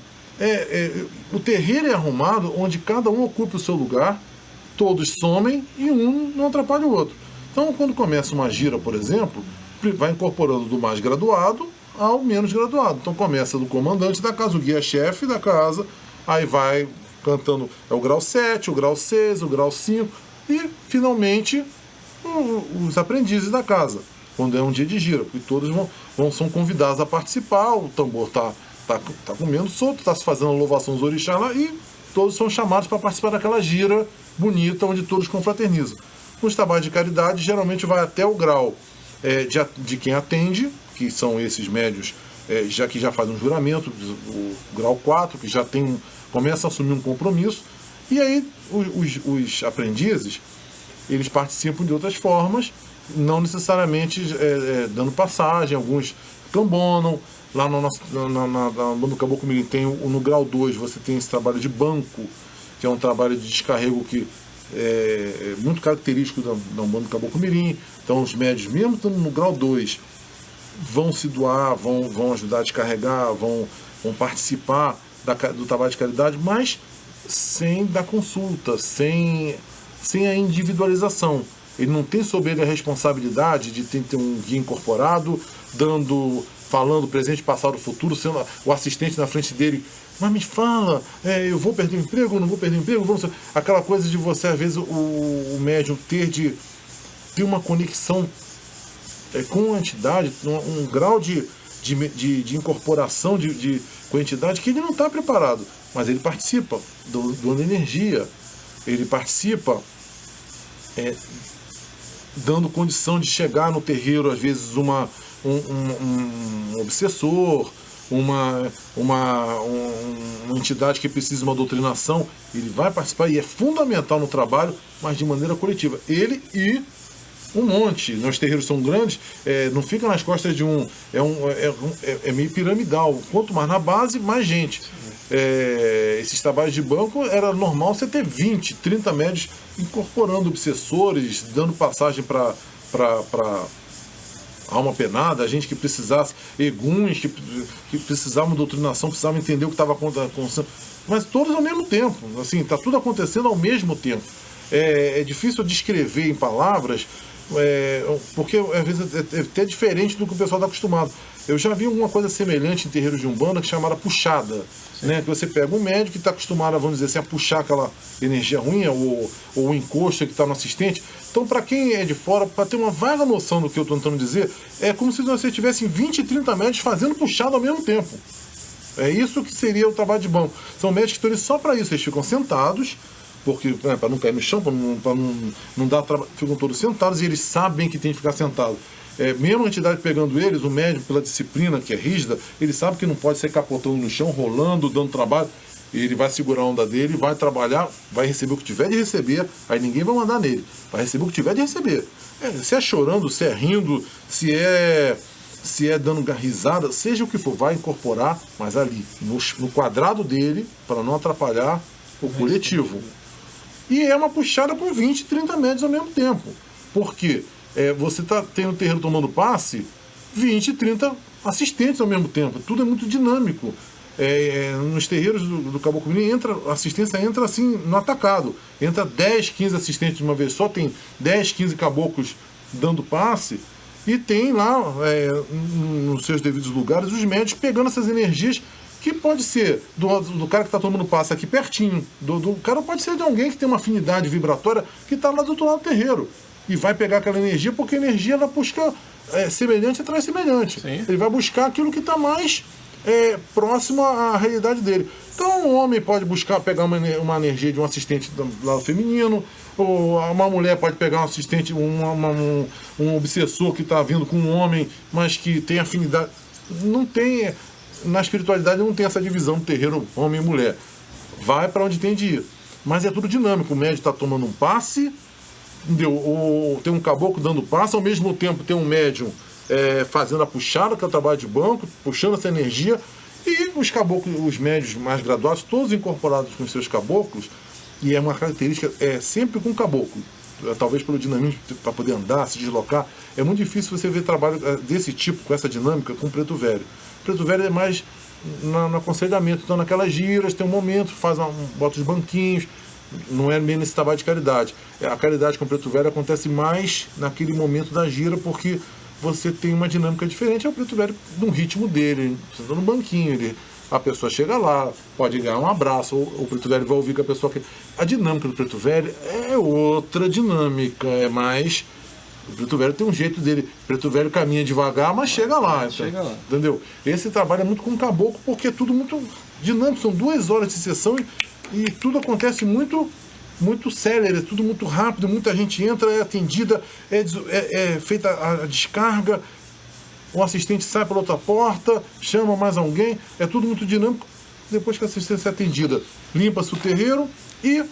o terreiro é arrumado onde cada um ocupa o seu lugar, todos somem e um não atrapalha o outro. Então, quando começa uma gira, por exemplo, vai incorporando do mais graduado ao menos graduado. Então começa do comandante da casa, o guia-chefe da casa, aí vai cantando o grau 7, o grau 6, o grau 5 e finalmente os aprendizes da casa. quando é um dia de gira, porque todos são convidados a participar, o tambor tá comendo solto, está se fazendo a louvação dos orixás lá, e todos são chamados para participar daquela gira bonita, onde todos confraternizam. Nos trabalhos de caridade, geralmente vai até o grau de quem atende, que são esses médios que já fazem um juramento, o grau 4, que já começa a assumir um compromisso, e aí os aprendizes, eles participam de outras formas, não necessariamente dando passagem, alguns cambonam. Lá no Caboclo Mirim tem no grau 2, você tem esse trabalho de banco, que é um trabalho de descarrego que é muito característico da Umbanda do Caboclo Mirim. Então os médios, mesmo estando no grau 2, vão se doar, vão ajudar a descarregar, vão participar do trabalho de caridade, mas sem dar consulta, sem a individualização. Ele não tem sobre ele a responsabilidade de ter um guia incorporado, falando presente, passado, futuro, sendo o assistente na frente dele. Mas me fala, eu vou perder o emprego, ou não vou perder o emprego? Aquela coisa de você, às vezes, o médium ter uma conexão com a entidade, um grau de incorporação com a entidade que ele não está preparado. Mas ele participa, doando energia, ele participa dando condição de chegar no terreiro, às vezes, um obsessor, uma entidade que precisa de uma doutrinação, ele vai participar e é fundamental no trabalho, mas de maneira coletiva. Ele e um monte. Os terreiros são grandes, não fica nas costas de um. É meio piramidal. Quanto mais na base, mais gente. Esses trabalhos de banco, era normal você ter 20, 30 médios incorporando obsessores, dando passagem para alma penada, gente que precisasse, eguns que precisavam de doutrinação, precisavam entender o que estava acontecendo, mas todos ao mesmo tempo, assim, está tudo acontecendo ao mesmo tempo. É difícil descrever em palavras, porque às vezes é até diferente do que o pessoal está acostumado. Eu já vi alguma coisa semelhante em terreiros de Umbanda que chamada puxada, né? Que você pega um médico que está acostumado, vamos dizer assim, a puxar aquela energia ruim ou o encosto que está no assistente. Então, para quem é de fora, para ter uma vaga noção do que eu estou tentando dizer, é como se você tivessem 20, 30 médicos fazendo puxado ao mesmo tempo. É isso que seria o trabalho de banco. São médicos que estão ali só para isso, eles ficam sentados, porque para não cair no chão, para não dar trabalho, ficam todos sentados e eles sabem que tem que ficar sentado. Mesmo a entidade pegando eles, o médico, pela disciplina que é rígida, ele sabe que não pode ser capotando no chão, rolando, dando trabalho. Ele vai segurar a onda dele, vai trabalhar, vai receber o que tiver de receber, aí ninguém vai mandar nele, vai receber o que tiver de receber. Se é chorando, se é rindo, se é dando risada, seja o que for, vai incorporar, mas ali, no quadrado dele, para não atrapalhar o coletivo. E é uma puxada com 20, 30 médios ao mesmo tempo. Por quê? Você está tendo o terreiro tomando passe, 20, 30 assistentes ao mesmo tempo. Tudo é muito dinâmico. Nos terreiros do Caboclo Mirim, a assistência entra assim no atacado. Entra 10, 15 assistentes de uma vez só, tem 10, 15 caboclos dando passe, e tem lá, nos seus devidos lugares, os médicos pegando essas energias, que pode ser do cara que está tomando passe aqui pertinho, do cara pode ser de alguém que tem uma afinidade vibratória que está lá do outro lado do terreiro. E vai pegar aquela energia, porque a energia ela busca semelhante atrai semelhante. Sim. Ele vai buscar aquilo que está mais próximo à realidade dele. Então um homem pode buscar pegar uma energia de um assistente do lado feminino, ou uma mulher pode pegar um assistente, um obsessor que está vindo com um homem, mas que tem afinidade. Não tem, na espiritualidade não tem essa divisão do terreiro homem e mulher. Vai para onde tem de ir. Mas é tudo dinâmico. O médium está tomando um passe, ou tem um caboclo dando passe, ao mesmo tempo tem um médium fazendo a puxada, que é o trabalho de banco, puxando essa energia, e os caboclos, os médios mais graduados, todos incorporados com os seus caboclos, e é uma característica, sempre com caboclo, talvez pelo dinamismo, para poder andar, se deslocar. É muito difícil você ver trabalho desse tipo, com essa dinâmica, com preto velho. Preto velho é mais no aconselhamento, então naquelas giras, tem um momento, bota os banquinhos, não é meio nesse trabalho de caridade. A caridade com o preto velho acontece mais naquele momento da gira, porque você tem uma dinâmica diferente. É o preto velho no ritmo dele, você está no banquinho, a pessoa chega lá, pode ganhar um abraço, ou o preto velho vai ouvir que a pessoa quer. A dinâmica do preto velho é outra dinâmica, é mais O Preto Velho tem um jeito dele. O Preto Velho caminha devagar, mas chega lá. Então, chega lá. Entendeu? Esse trabalho é muito com o caboclo, porque é tudo muito dinâmico. São 2 horas de sessão e tudo acontece muito célere, tudo muito rápido. Muita gente entra, é atendida, é feita a descarga, o assistente sai pela outra porta, chama mais alguém. É tudo muito dinâmico. Depois que a assistência é atendida, limpa-se o terreiro e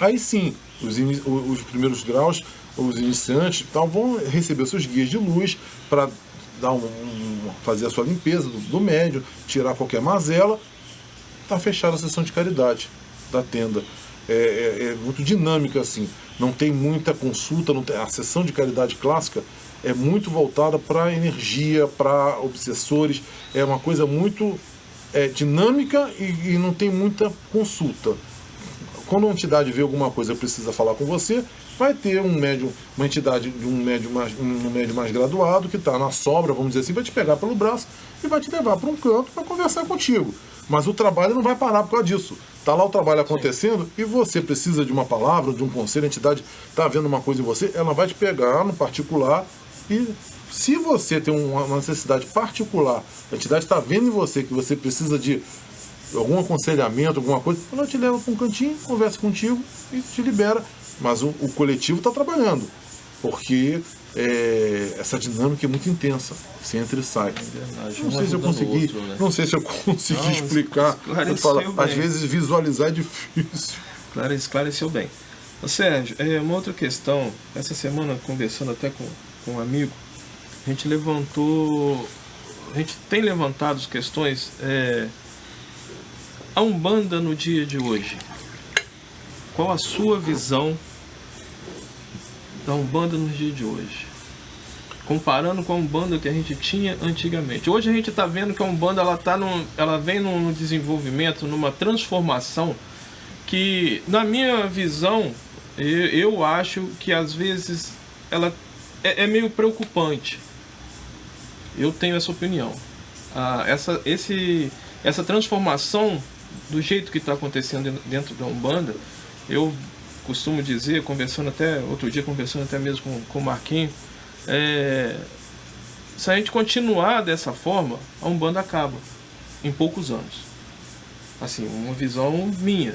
aí sim, os primeiros graus, os iniciantes tal, vão receber seus guias de luz para fazer a sua limpeza do médium, tirar qualquer mazela. Está fechada a sessão de caridade da tenda. É muito dinâmica assim. Não tem muita consulta, a sessão de caridade clássica é muito voltada para energia, para obsessores. É uma coisa muito dinâmica e não tem muita consulta. Quando uma entidade vê alguma coisa e precisa falar com você, vai ter uma entidade de um médium mais graduado, que está na sobra, vamos dizer assim, vai te pegar pelo braço e vai te levar para um canto para conversar contigo. Mas o trabalho não vai parar por causa disso. Está lá o trabalho acontecendo. Sim. E você precisa de uma palavra, de um conselho, a entidade está vendo uma coisa em você, ela vai te pegar no particular e se você tem uma necessidade particular, a entidade está vendo em você que você precisa de algum aconselhamento, alguma coisa, ela te leva para um cantinho, conversa contigo e te libera. Mas o coletivo está trabalhando, porque essa dinâmica é muito intensa, você entra e sai. Não sei se eu consegui, outro, né? Não sei se eu consegui explicar. Às vezes visualizar é difícil. Esclareceu bem. Sérgio, uma outra questão, essa semana conversando até com um amigo, a gente tem levantado as questões, a Umbanda no dia de hoje. Qual a sua visão da Umbanda no dia de hoje? Comparando com a Umbanda que a gente tinha antigamente. Hoje a gente está vendo que a Umbanda ela vem num desenvolvimento, numa transformação que, na minha visão, eu acho que às vezes ela é meio preocupante. Eu tenho essa opinião. Essa transformação do jeito que está acontecendo dentro da Umbanda, eu costumo dizer, outro dia conversando até mesmo com o Marquinhos, se a gente continuar dessa forma, a Umbanda acaba em poucos anos. Assim, uma visão minha.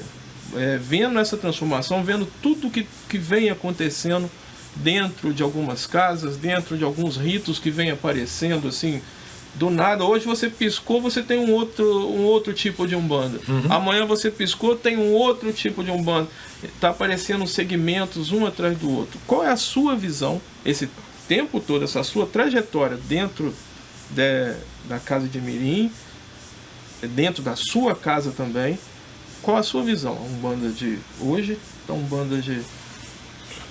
Vendo essa transformação, vendo tudo que vem acontecendo dentro de algumas casas, dentro de alguns ritos que vem aparecendo assim, do nada. Hoje você piscou, você tem um outro tipo de Umbanda. Uhum. Amanhã você piscou, tem um outro tipo de Umbanda. Está aparecendo segmentos um atrás do outro. Qual é a sua visão, esse tempo todo, essa sua trajetória dentro da casa de Mirim, dentro da sua casa também? Qual a sua visão? A Umbanda de hoje, a Umbanda de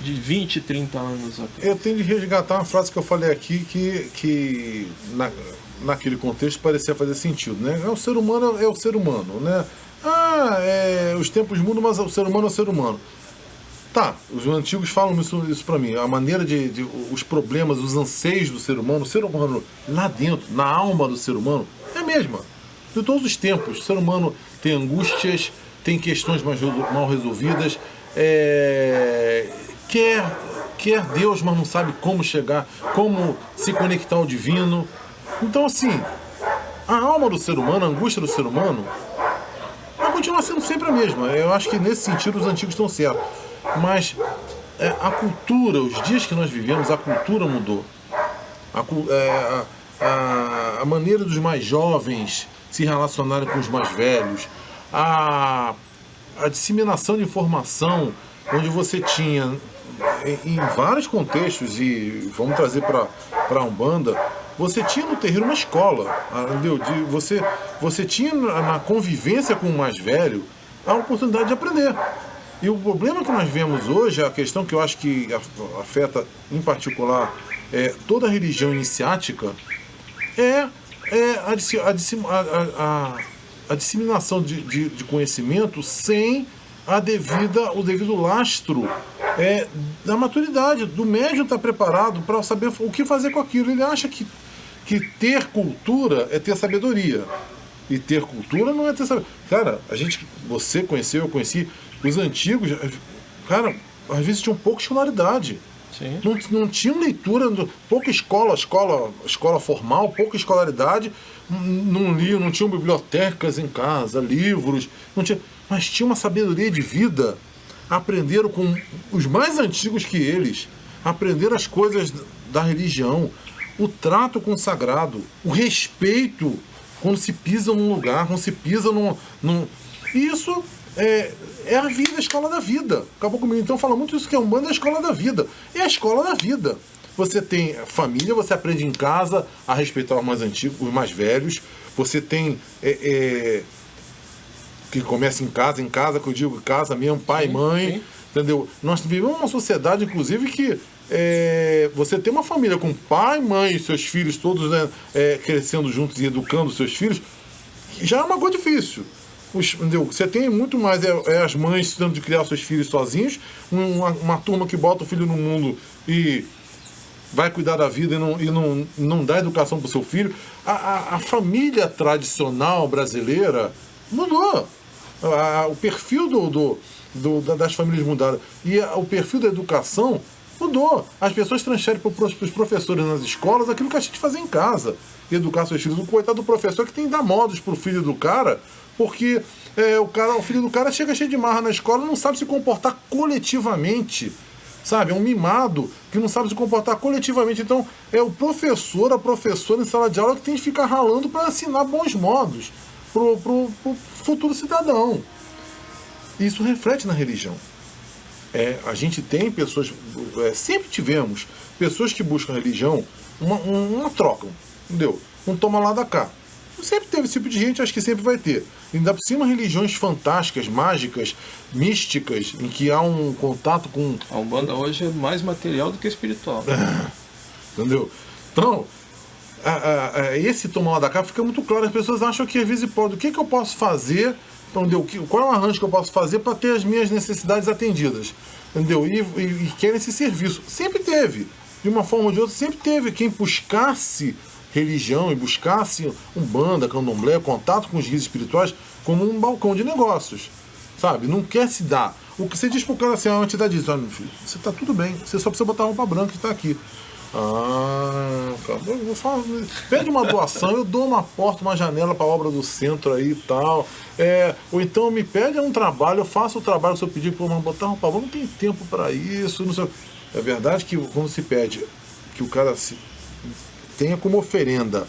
20, 30 anos atrás? Eu tenho de resgatar uma frase que eu falei aqui que naquele contexto parecia fazer sentido, né? O ser humano é o ser humano, né? Os tempos mudam, mas o ser humano é o ser humano. Tá, os antigos falam isso pra mim. A maneira os problemas, os anseios do ser humano, o ser humano lá dentro, na alma do ser humano, é a mesma. De todos os tempos. O ser humano tem angústias, tem questões mal resolvidas, quer Deus, mas não sabe como chegar, como se conectar ao divino. Então, assim, a alma do ser humano, a angústia do ser humano, vai continuar sendo sempre a mesma. Eu acho que nesse sentido os antigos estão certos. Mas a cultura, os dias que nós vivemos, a cultura mudou. A maneira dos mais jovens se relacionarem com os mais velhos, a disseminação de informação, onde você tinha, em vários contextos, e vamos trazer para a Umbanda, você tinha no terreiro uma escola, entendeu? Você tinha na convivência com o mais velho a oportunidade de aprender. E o problema que nós vemos hoje, a questão que eu acho que afeta em particular toda a religião iniciática, é a disseminação de conhecimento sem o devido lastro da maturidade. Do médium estar preparado para saber o que fazer com aquilo. Ele acha que ter cultura é ter sabedoria. E ter cultura não é ter sabedoria. Cara, você conheceu, eu conheci, os antigos, cara, às vezes tinham pouca escolaridade. Sim. Não tinha leitura, pouca escola formal, pouca escolaridade, não liam, não tinham bibliotecas em casa, livros, não tinha, mas tinha uma sabedoria de vida. Aprenderam com os mais antigos que eles, aprenderam as coisas da religião, o trato com o sagrado, o respeito quando se pisa num lugar, quando se pisa num... Isso é a vida, a escola da vida. Acabou comigo. Então fala muito isso, que a Umbanda é a escola da vida. É a escola da vida. Você tem família, você aprende em casa a respeitar os mais antigos, os mais velhos. Você tem... que começa em casa, que eu digo casa mesmo, pai, mãe, sim. Entendeu? Nós vivemos uma sociedade, inclusive, que você tem uma família com pai, mãe e seus filhos todos, né, crescendo juntos e educando seus filhos, já é uma coisa difícil. Entendeu? Você tem muito mais as mães tendo de criar seus filhos sozinhos, uma turma que bota o filho no mundo e vai cuidar da vida e não dá educação para o seu filho. A família tradicional brasileira mudou. O perfil das famílias mudaram. E o perfil da educação mudou. As pessoas transferem para os professores nas escolas aquilo que a gente fazia em casa. Educar seus filhos. O coitado do professor que tem que dar modos para o filho do cara, porque o filho do cara chega cheio de marra na escola e não sabe se comportar coletivamente. Sabe? É um mimado que não sabe se comportar coletivamente. Então, é o professor, a professora em sala de aula que tem que ficar ralando para ensinar bons modos pro futuro cidadão. Isso reflete na religião. A gente tem pessoas, sempre tivemos pessoas que buscam a religião, uma troca, entendeu? Um toma lá da cá. Sempre teve esse tipo de gente, acho que sempre vai ter. Ainda por cima, religiões fantásticas, mágicas, místicas, em que há um contato com... A Umbanda hoje é mais material do que espiritual. Entendeu? Então, esse toma lá da cá fica muito claro. As pessoas acham que às vezes pode. O que eu posso fazer? Entendeu? Qual é o arranjo que eu posso fazer para ter as minhas necessidades atendidas? Entendeu? E querem esse serviço. Sempre teve. De uma forma ou de outra, sempre teve. Quem buscasse religião e buscasse Umbanda, Candomblé, contato com os guias espirituais como um balcão de negócios. Sabe? Não quer se dar. O que você diz pro cara assim, a entidade diz, olha, meu filho, você tá tudo bem, você só precisa botar roupa branca que tá aqui. Pede uma doação, eu dou uma porta, uma janela para a obra do centro aí e tal. Ou então me pede um trabalho, eu faço o trabalho se eu pedir para botar roupa branca, não tem tempo para isso. Não sei. É verdade que quando se pede que o cara tenha como oferenda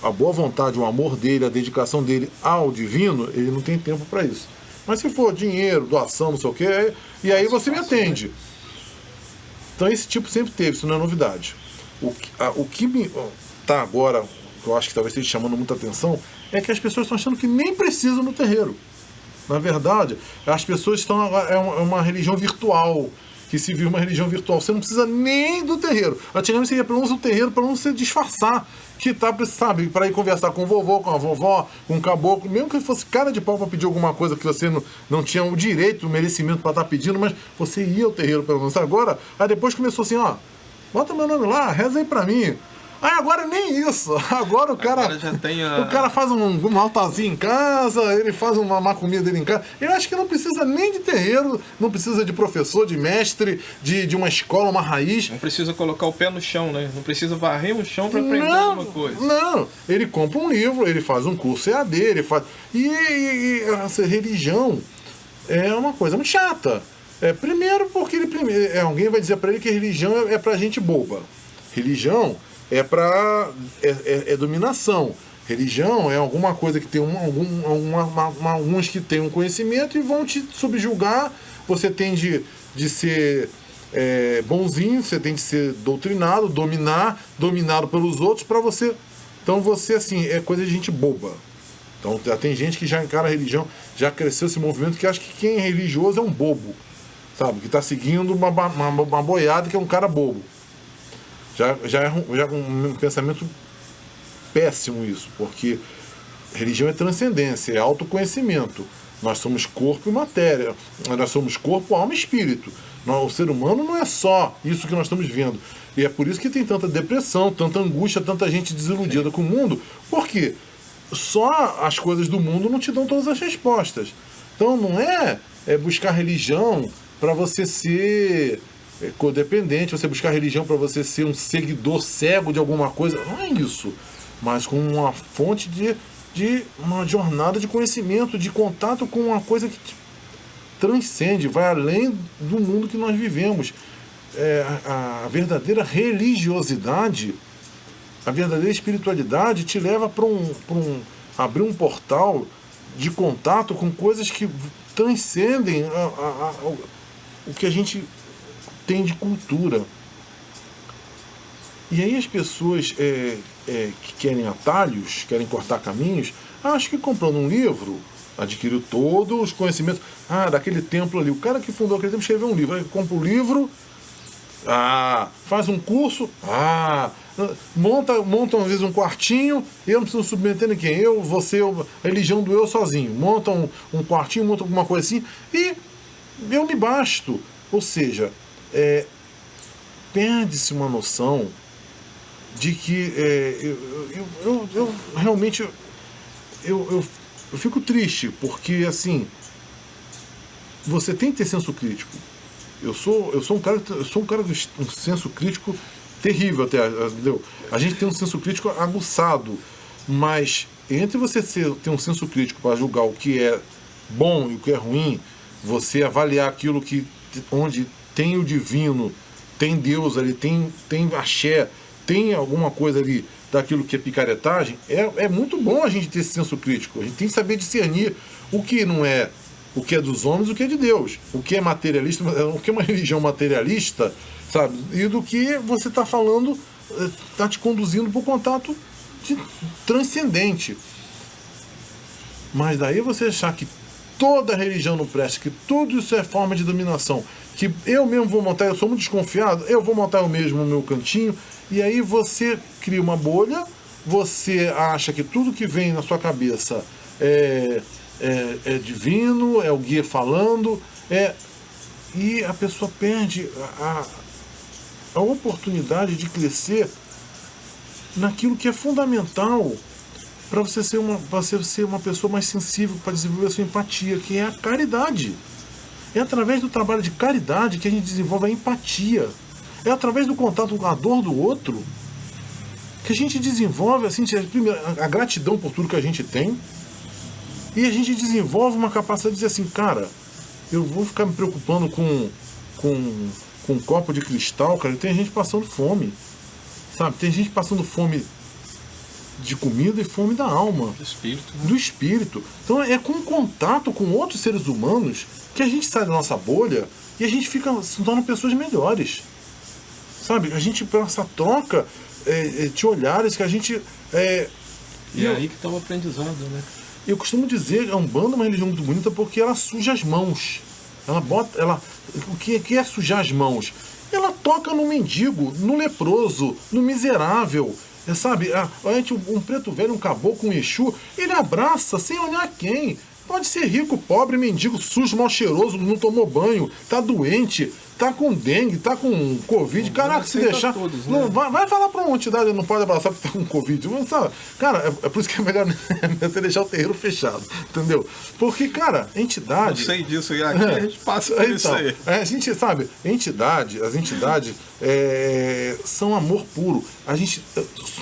a boa vontade, o amor dele, a dedicação dele ao divino, ele não tem tempo para isso. Mas se for dinheiro, doação, não sei o que, e aí você me atende. Então esse tipo sempre teve, isso não é novidade. O que me tá agora, que eu acho que talvez esteja chamando muita atenção, é que as pessoas estão achando que nem precisam no terreiro. Na verdade, as pessoas estão agora, é uma religião virtual, que se viu uma religião virtual. Você não precisa nem do terreiro. Antigamente você ia pelo menos no terreiro para não se disfarçar, que tá, sabe, para ir conversar com o vovô, com a vovó, com o caboclo, mesmo que fosse cara de pau para pedir alguma coisa que você não tinha o direito, o merecimento para estar pedindo, mas você ia ao terreiro pelo menos. Agora, aí depois começou assim, ó, bota meu nome lá, reza aí para mim. Aí agora nem isso. Agora o cara, agora já tem o cara faz um altarzinho em casa, ele faz uma macumia dele em casa. Eu acho que não precisa nem de terreiro, não precisa de professor, de mestre, de uma escola, uma raiz. Não precisa colocar o pé no chão, né? Não precisa varrer o chão para aprender alguma coisa. Não, ele compra um livro, ele faz um curso EAD, ele faz... E essa religião é uma coisa muito chata. Primeiro porque alguém vai dizer para ele que religião é pra gente boba. Religião é dominação. Religião é alguma coisa que tem alguns que têm um conhecimento e vão te subjugar. Você tem de ser bonzinho, você tem de ser doutrinado, dominado pelos outros para você. Então você, assim, é coisa de gente boba. Então já tem gente que já encara a religião, já cresceu esse movimento que acha que quem é religioso é um bobo, sabe? Que está seguindo uma boiada que é um cara bobo. Já é um pensamento péssimo isso, porque religião é transcendência, é autoconhecimento. Nós somos corpo e matéria, nós somos corpo, alma e espírito. O ser humano não é só isso que nós estamos vendo. E é por isso que tem tanta depressão, tanta angústia, tanta gente desiludida com o mundo, porque só as coisas do mundo não te dão todas as respostas. Então não é buscar religião para você ser codependente, você buscar religião para você ser um seguidor cego de alguma coisa. Não é isso. Mas com uma fonte de uma jornada de conhecimento, de contato com uma coisa que transcende, vai além do mundo que nós vivemos. A verdadeira religiosidade, a verdadeira espiritualidade te leva para abrir um portal de contato com coisas que transcendem o que a gente tem de cultura. E aí as pessoas que querem atalhos, querem cortar caminhos, acho que comprando um livro, adquiriu todos os conhecimentos. Daquele templo ali, o cara que fundou aquele templo escreveu um livro, aí compra o livro, faz um curso, monta às vezes um quartinho, eu não preciso submeter ninguém, a religião do eu sozinho, monta um quartinho, monta alguma coisa assim, e eu me basto. Ou seja, perde-se uma noção de que eu realmente eu fico triste, porque assim, você tem que ter senso crítico. Eu sou um cara de um senso crítico terrível até, entendeu? A gente tem um senso crítico aguçado, mas entre você ter um senso crítico para julgar o que é bom e o que é ruim, você avaliar aquilo onde tem o divino, tem Deus ali, tem axé, tem alguma coisa ali daquilo que é picaretagem, é muito bom a gente ter esse senso crítico. A gente tem que saber discernir o que não é, o que é dos homens, o que é de Deus, o que é materialista, o que é uma religião materialista, sabe? E do que você está falando, está te conduzindo para o contato transcendente. Mas daí você achar que toda religião não presta, que tudo isso é forma de dominação, que eu mesmo vou montar, eu sou muito desconfiado, eu vou montar eu mesmo no meu cantinho, e aí você cria uma bolha, você acha que tudo que vem na sua cabeça é divino, é o guia falando, e a pessoa perde a oportunidade de crescer naquilo que é fundamental para você ser uma pessoa mais sensível, para desenvolver a sua empatia, que é a caridade. É através do trabalho de caridade que a gente desenvolve a empatia. É através do contato com a dor do outro que a gente desenvolve assim, primeiro, a gratidão por tudo que a gente tem, e a gente desenvolve uma capacidade de dizer assim, cara, eu vou ficar me preocupando com um copo de cristal, cara, tem gente passando fome, sabe? Tem gente passando fome de comida e fome da alma. Do espírito. Então é com contato com outros seres humanos que a gente sai da nossa bolha e a gente se torna pessoas melhores. Sabe? A gente, pela essa troca de olhares que a gente... E é aí que está o aprendizado, né? Eu costumo dizer, a Umbanda é uma religião muito bonita porque ela suja as mãos. O que é sujar as mãos? Ela toca no mendigo, no leproso, no miserável. Sabe, um preto velho, um caboclo, um Exu, ele abraça sem olhar quem. Pode ser rico, pobre, mendigo, sujo, mal cheiroso, não tomou banho, tá doente, tá com dengue, tá com Covid. Caraca, se deixar. Todos, né? Não, vai falar pra uma entidade, não pode abraçar porque tá com Covid. Não, sabe? Cara, é por isso que é melhor você deixar o terreiro fechado, entendeu? Porque, cara, entidade. Eu sei disso, e aqui a gente passa por isso aí. A gente sabe, as entidades são amor puro.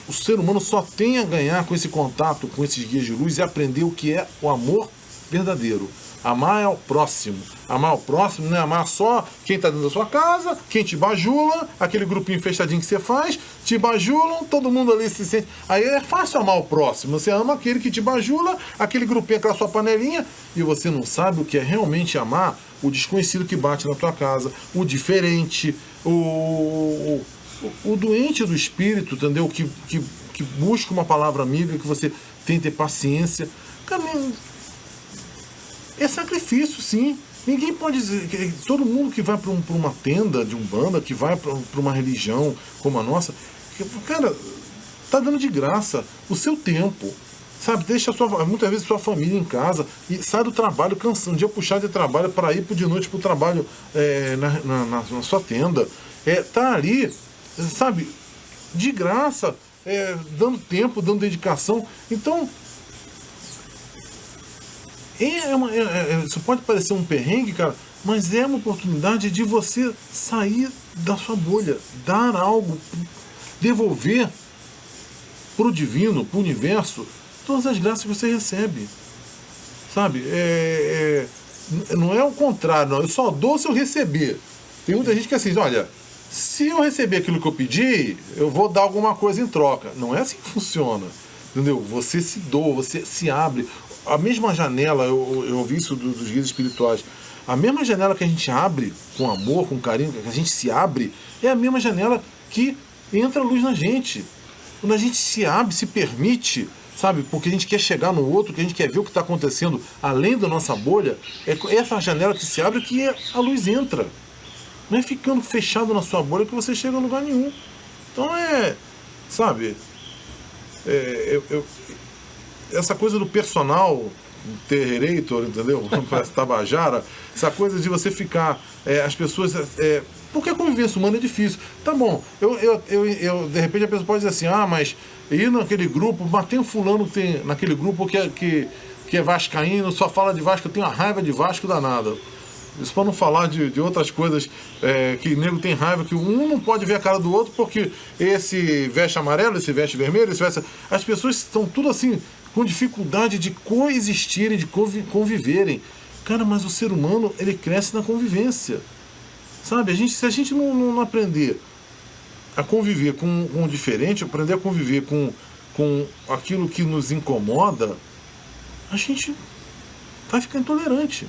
O ser humano só tem a ganhar com esse contato com esses guias de luz e aprender o que é o amor verdadeiro. Amar ao próximo. Amar ao próximo não é amar só quem está dentro da sua casa, quem te bajula, aquele grupinho fechadinho que você faz, te bajulam, todo mundo ali se sente. Aí é fácil amar o próximo. Você ama aquele que te bajula, aquele grupinho, aquela sua panelinha, e você não sabe o que é realmente amar o desconhecido que bate na tua casa, o diferente, o doente do espírito, entendeu? Que busca uma palavra amiga, que você tem que ter paciência. Cara, é sacrifício, sim. Ninguém pode dizer que todo mundo que vai para uma tenda de Umbanda, que vai para uma religião como a nossa, cara, tá dando de graça o seu tempo, sabe? Deixa muitas vezes sua família em casa e sai do trabalho cansado, um dia puxar de trabalho para ir de noite para o trabalho na sua tenda. Tá ali, sabe, de graça, dando tempo, dando dedicação. Então, isso pode parecer um perrengue, cara, mas é uma oportunidade de você sair da sua bolha, dar algo, devolver para o divino, para o universo, todas as graças que você recebe. Sabe? Não é o contrário, não. Eu só dou se eu receber. Tem muita gente que é assim, olha, se eu receber aquilo que eu pedi, eu vou dar alguma coisa em troca. Não é assim que funciona. Entendeu? Você se doa, você se abre. A mesma janela, eu ouvi isso dos guias espirituais, a mesma janela que a gente abre com amor, com carinho, que a gente se abre, é a mesma janela que entra a luz na gente. Quando a gente se abre, se permite, sabe, porque a gente quer chegar no outro, que a gente quer ver o que está acontecendo além da nossa bolha, é essa janela que se abre que a luz entra. Não é ficando fechado na sua bolha que você chega a lugar nenhum. Então sabe, essa coisa do personal terreirator, entendeu? Parece Tabajara, essa coisa de você ficar, as pessoas, porque a convivência humana é difícil. Tá bom, eu de repente a pessoa pode dizer assim, mas ir naquele grupo, mas tem um fulano que tem naquele grupo que é vascaíno, só fala de Vasco, eu tenho uma raiva de Vasco danada. Isso para não falar de outras coisas, que o nego tem raiva, que um não pode ver a cara do outro porque esse veste amarelo, esse veste vermelho, esse veste... As pessoas estão tudo assim, com dificuldade de coexistirem, de conviverem. Cara, mas o ser humano, ele cresce na convivência. Sabe, se a gente não aprender a conviver com o diferente, aprender a conviver com aquilo que nos incomoda, a gente vai ficar intolerante.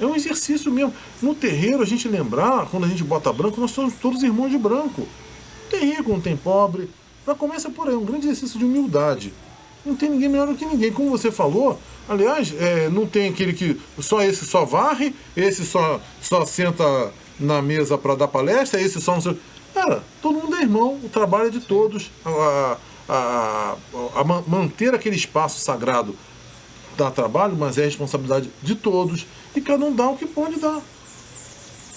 É um exercício mesmo. No terreiro, a gente lembrar, quando a gente bota branco, nós somos todos irmãos de branco. Não tem rico, não tem pobre. Já começa por aí, um grande exercício de humildade. Não tem ninguém melhor do que ninguém. Como você falou, aliás, não tem aquele que só esse só varre, esse só senta na mesa para dar palestra, esse só não sei... Cara, todo mundo é irmão, o trabalho é de todos. Manter aquele espaço sagrado dá trabalho, mas é responsabilidade de todos. E cada um dá o que pode dar.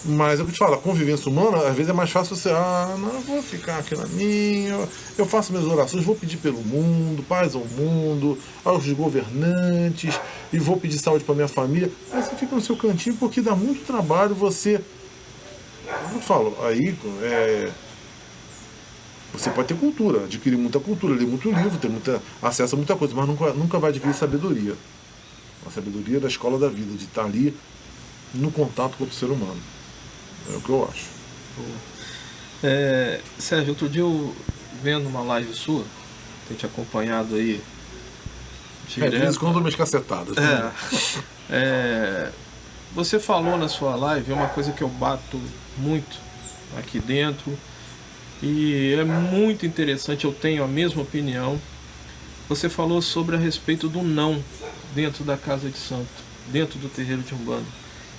Mas é o que eu te falo, a convivência humana, às vezes é mais fácil você, não, eu vou ficar aqui na minha, eu faço minhas orações, vou pedir pelo mundo, paz ao mundo, aos governantes, e vou pedir saúde para minha família. Aí você fica no seu cantinho porque dá muito trabalho você... Eu falo, aí você pode ter cultura, adquirir muita cultura, ler muito livro, ter acesso a muita coisa, mas nunca vai adquirir sabedoria. A sabedoria da escola da vida, de estar ali no contato com o ser humano. É o que eu acho. Sérgio, outro dia eu vendo uma live sua, tenho te acompanhado aí direto. De vez em quando eu dou minhas cacetadas. Você falou na sua live uma coisa que eu bato muito aqui dentro e é muito interessante, eu tenho a mesma opinião. Você falou sobre a respeito do não dentro da casa de santo, dentro do terreiro de Umbanda.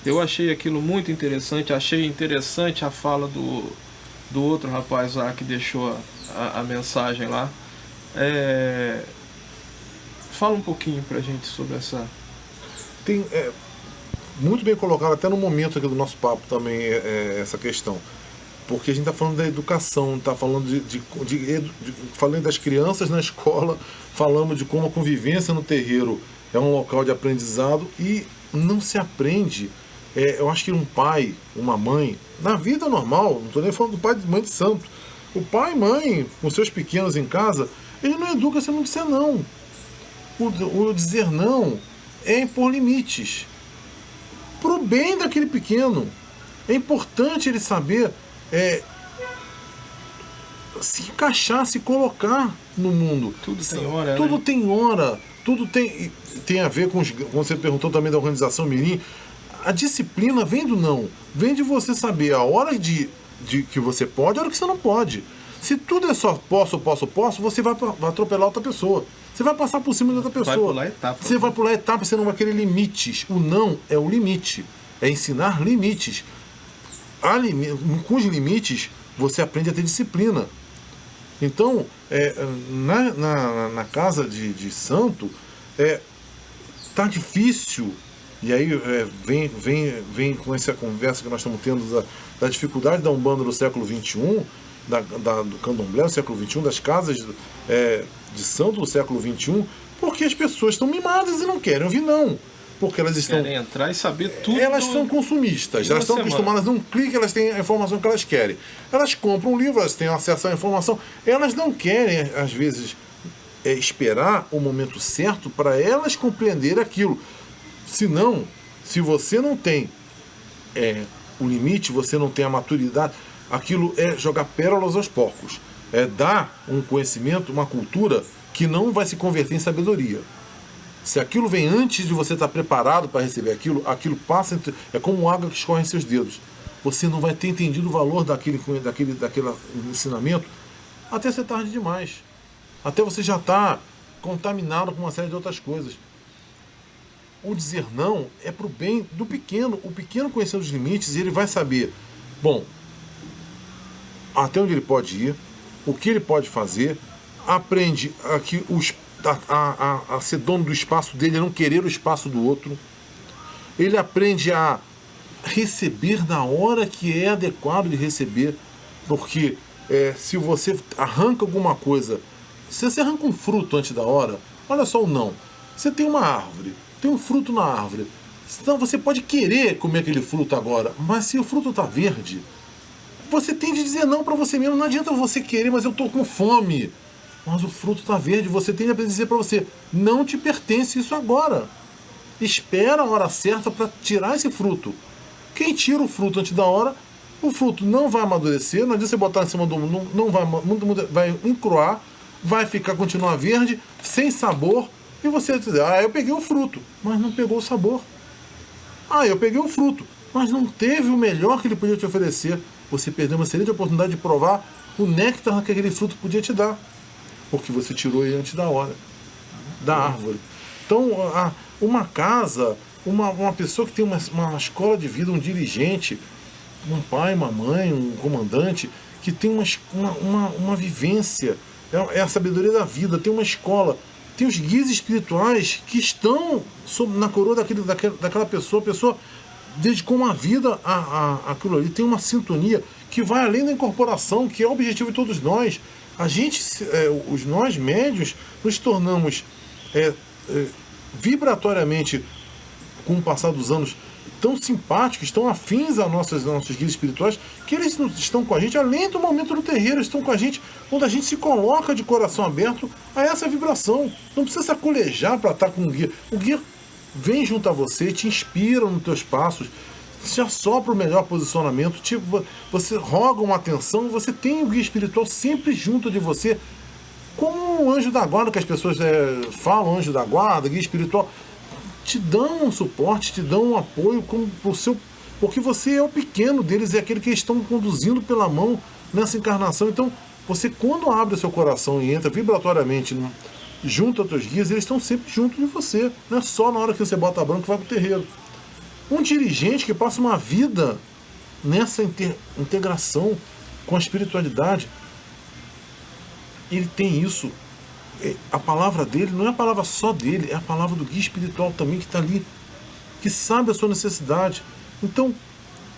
Eu achei aquilo muito interessante, achei interessante a fala do outro rapaz lá que deixou a mensagem lá. Fala um pouquinho pra gente sobre essa... Tem... muito bem colocado, até no momento aqui do nosso papo também, essa questão. Porque a gente está falando da educação, está falando falando das crianças na escola, falamos de como a convivência no terreiro é um local de aprendizado e não se aprende. Eu acho que um pai, uma mãe, na vida normal, não estou nem falando do pai e mãe de santo, o pai e mãe, com seus pequenos em casa, ele não educa se não disser não. O dizer não é impor limites. Pro bem daquele pequeno. É importante ele saber se encaixar, se colocar no mundo. Tudo tem hora, tudo né? tem hora. Tudo tem a ver com como você perguntou também da organização Mirim. A disciplina vem do não. Vem de você saber a hora de que você pode e a hora que você não pode. Se tudo é só posso, você vai atropelar outra pessoa. Você vai passar por cima de outra pessoa. Vai pular etapa. Você vai pular etapa, você não vai querer limites. O não é o limite. É ensinar limites. Com os limites, você aprende a ter disciplina. Então, na casa de santo, tá difícil. E aí vem com essa conversa que nós estamos tendo da dificuldade da Umbanda do século XXI, do Candomblé do século XXI, das casas de santo do século XXI, porque as pessoas estão mimadas e não querem ouvir não. porque elas estão... Querem entrar e saber tudo. Elas são consumistas, elas estão acostumadas num clique, elas têm a informação que elas querem. Elas compram um livro, elas têm acesso à informação. Elas não querem, às vezes, esperar o momento certo para elas compreenderem aquilo. Senão, se você não tem o limite, você não tem a maturidade, aquilo é jogar pérolas aos porcos. É dar um conhecimento, uma cultura que não vai se converter em sabedoria. Se aquilo vem antes de você estar preparado para receber aquilo, aquilo passa, é como água que escorre em seus dedos. Você não vai ter entendido o valor daquele ensinamento até ser tarde demais. Até você já estar contaminado com uma série de outras coisas. O dizer não é para o bem do pequeno. O pequeno, conhecendo os limites, ele vai saber, bom, até onde ele pode ir, o que ele pode fazer, aprende a ser dono do espaço dele, a não querer o espaço do outro. Ele aprende a receber na hora que é adequado de receber, porque se você arranca alguma coisa, se você arranca um fruto antes da hora, olha só o não. Você tem uma árvore, tem um fruto na árvore. Então você pode querer comer aquele fruto agora, mas se o fruto está verde, você tem de dizer não para você mesmo. Não adianta você querer, mas eu estou com fome. Mas o fruto está verde, você tem de dizer para você, não te pertence isso agora. Espera a hora certa para tirar esse fruto. Quem tira o fruto antes da hora, o fruto não vai amadurecer, não adianta você botar em cima do... Não vai encruar, vai continuar verde, sem sabor, e você vai dizer, eu peguei o fruto, mas não pegou o sabor. Eu peguei o fruto, mas não teve o melhor que ele podia te oferecer. Você perdeu uma excelente oportunidade de provar o néctar que aquele fruto podia te dar, porque você tirou ele antes da hora, da árvore. Então, uma casa, uma pessoa que tem uma escola de vida, um dirigente, um pai, uma mãe, um comandante, que tem uma vivência, é a sabedoria da vida, tem uma escola, tem os guias espirituais que estão na coroa daquela pessoa, a pessoa dedicou uma vida àquilo ali, tem uma sintonia que vai além da incorporação, que é o objetivo de todos nós. A gente, nós médios, nos tornamos vibratoriamente, com o passar dos anos, tão simpáticos, tão afins a nossos guias espirituais, que eles estão com a gente, além do momento do terreiro, estão com a gente, quando a gente se coloca de coração aberto a essa vibração. Não precisa se acolejar para estar com o guia. O guia vem junto a você, te inspira nos teus passos, te assopra o melhor posicionamento, você roga uma atenção, você tem o guia espiritual sempre junto de você, como o anjo da guarda, que as pessoas falam, anjo da guarda, guia espiritual, te dão um suporte, te dão um apoio porque você é o pequeno deles, é aquele que eles estão conduzindo pela mão nessa encarnação. Então, você quando abre o seu coração e entra vibratoriamente junto aos teus guias, eles estão sempre junto de você, não é só na hora que você bota a branca que vai pro terreiro. Um dirigente que passa uma vida nessa integração com a espiritualidade, ele tem isso. A palavra dele não é a palavra só dele, é a palavra do guia espiritual também que está ali, que sabe a sua necessidade. Então,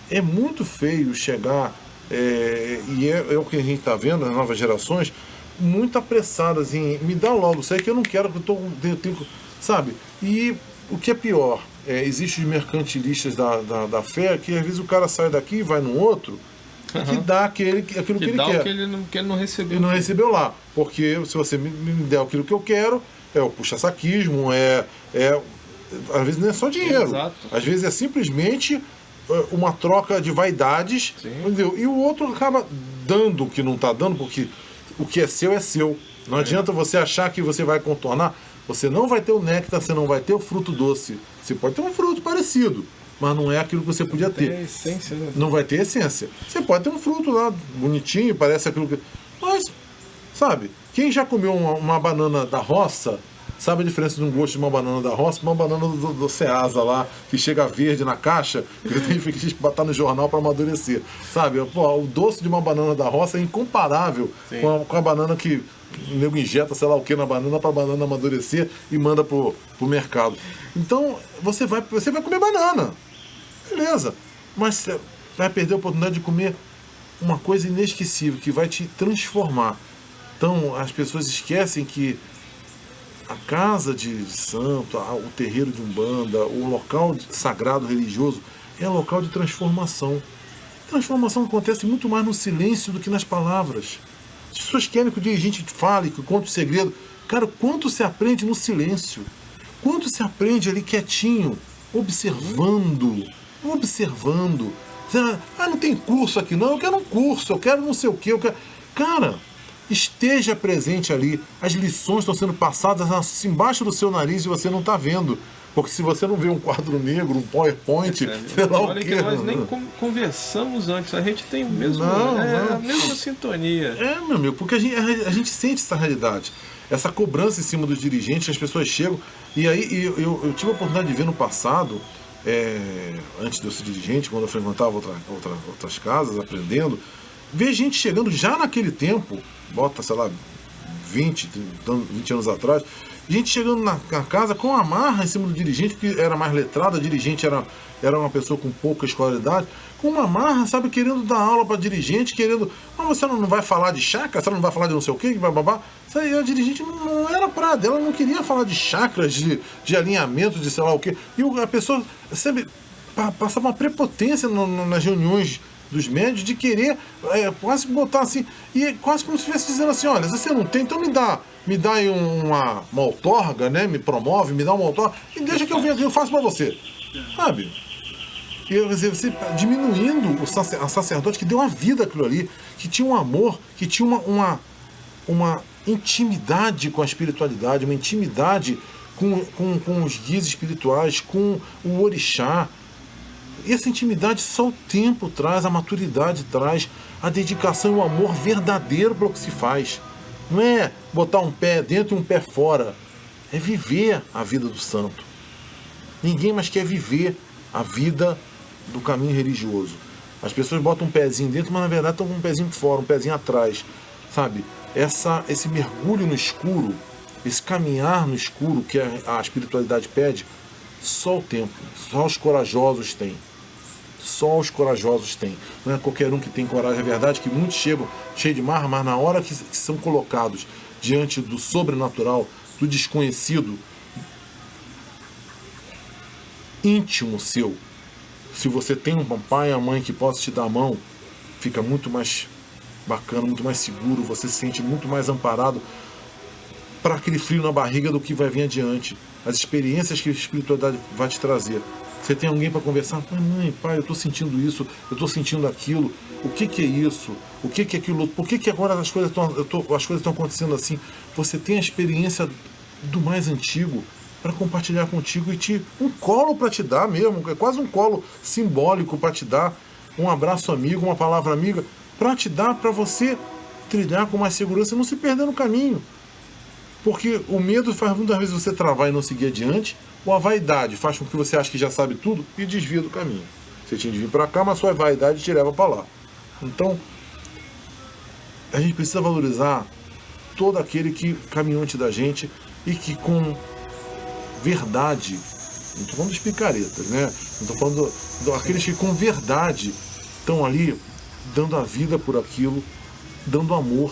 é muito feio chegar, e é o que a gente está vendo, as novas gerações, muito apressadas em me dar logo, isso aí que eu não quero, que eu tenho, sabe? E o que é pior, existem os mercantilistas da fé, que às vezes o cara sai daqui e vai no outro, que dá aquilo que ele quer. Que ele não recebeu. Ele não recebeu lá. Porque se você me der aquilo que eu quero, é o puxa-saquismo, às vezes não é só dinheiro. Exato. Às vezes é simplesmente uma troca de vaidades, entendeu? E o outro acaba dando o que não está dando, porque o que é seu é seu. Não adianta você achar que você vai contornar. Você não vai ter o néctar, você não vai ter o fruto doce. Você pode ter um fruto parecido, mas não é aquilo que você podia ter. Tem essência, né? Não vai ter essência. Você pode ter um fruto lá, bonitinho, parece aquilo que... Mas, sabe, quem já comeu uma banana da roça, sabe a diferença de um gosto de uma banana da roça para uma banana do Ceasa lá, que chega verde na caixa, que ele tem que botar no jornal para amadurecer. Sabe, pô, o doce de uma banana da roça é incomparável com a banana que o nego injeta, sei lá o que, na banana para a banana amadurecer e manda pro mercado. Então, você vai comer banana. Beleza, mas você vai perder a oportunidade de comer uma coisa inesquecível, que vai te transformar. Então, as pessoas esquecem que a casa de santo, o terreiro de Umbanda, o local sagrado religioso é local de transformação. Transformação acontece muito mais no silêncio do que nas palavras. As pessoas querem que o dirigente fale, que conte o segredo. Cara, quanto se aprende no silêncio? Quanto se aprende ali quietinho, observando? Ah, não tem curso aqui não, eu quero um curso, eu quero não sei o quê, eu quero... Cara, esteja presente ali. As lições estão sendo passadas embaixo do seu nariz e você não está vendo. Porque se você não vê um quadro negro, um PowerPoint, sei lá olha o quê. Que nós nem conversamos antes, a gente tem o mesmo, a mesma sintonia. Meu amigo, porque a gente sente essa realidade. Essa cobrança em cima dos dirigentes, as pessoas chegam. E aí eu tive a oportunidade de ver no passado, antes de eu ser dirigente, quando eu frequentava outras casas, aprendendo, ver gente chegando já naquele tempo, bota, sei lá, 20 anos atrás, gente chegando na casa com uma marra em cima do dirigente, que era mais letrado, a dirigente era uma pessoa com pouca escolaridade, com uma marra, sabe, querendo dar aula para dirigente, querendo, você não vai falar de chakra, você não vai falar de não sei o quê, bababá. Isso aí, a dirigente não era pra dela, não queria falar de chakras, de alinhamento, de sei lá o quê. E a pessoa sempre passava uma prepotência nas reuniões dos médios de querer quase botar assim, e quase como se estivesse dizendo assim, olha, se você não tem, então me dá aí uma outorga, né? Me promove, me dá uma outorga e deixa que eu venha aqui, eu faço pra você. Sabe? E você diminuindo a sacerdote que deu a vida àquilo ali, que tinha um amor, que tinha uma intimidade com a espiritualidade, uma intimidade com os guias espirituais, com o orixá. E essa intimidade só o tempo traz, a maturidade traz, a dedicação e o amor verdadeiro para o que se faz. Não é botar um pé dentro e um pé fora. É viver a vida do santo. Ninguém mais quer viver a vida do caminho religioso. As pessoas botam um pezinho dentro, mas na verdade estão com um pezinho fora, um pezinho atrás. Sabe? Esse mergulho no escuro, esse caminhar no escuro que a espiritualidade pede, só o tempo, só os corajosos têm. Só os corajosos têm. Não é qualquer um que tem coragem. É verdade que muitos chegam cheios de marra, mas na hora que são colocados diante do sobrenatural, do desconhecido, íntimo seu, se você tem um pai e uma mãe que possa te dar a mão, fica muito mais bacana, muito mais seguro, você se sente muito mais amparado para aquele frio na barriga do que vai vir adiante. As experiências que a espiritualidade vai te trazer. Você tem alguém para conversar? Mãe, pai, eu estou sentindo isso, eu estou sentindo aquilo. O que é isso? O que é aquilo? Por que agora as coisas estão acontecendo assim? Você tem a experiência do mais antigo para compartilhar contigo e um colo para te dar mesmo, é quase um colo simbólico para te dar, um abraço amigo, uma palavra amiga, para te dar, para você trilhar com mais segurança e não se perder no caminho. Porque o medo faz muitas vezes você travar e não seguir adiante, ou a vaidade faz com que você ache que já sabe tudo e desvia do caminho. Você tinha de vir para cá, mas sua vaidade te leva para lá. Então, a gente precisa valorizar todo aquele que caminhou antes da gente e que com verdade, não estou falando dos picaretas, né? Não estou falando daqueles que com verdade estão ali dando a vida por aquilo, dando amor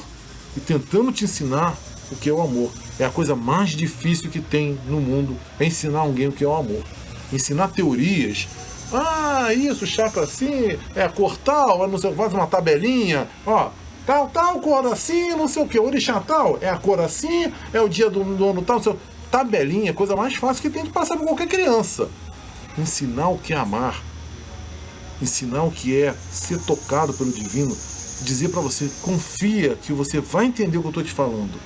e tentando te ensinar o que é o amor. É a coisa mais difícil que tem no mundo, é ensinar alguém o que é o amor. Ensinar teorias. Isso, chakra assim, é cor tal, não sei, faz uma tabelinha, ó, tal, cor assim, não sei o que, orixá tal, é a cor assim, é o dia do ano tal, não sei, tabelinha, coisa mais fácil que tem de passar para qualquer criança. Ensinar o que é amar, ensinar o que é ser tocado pelo divino, dizer para você, confia que você vai entender o que eu estou te falando.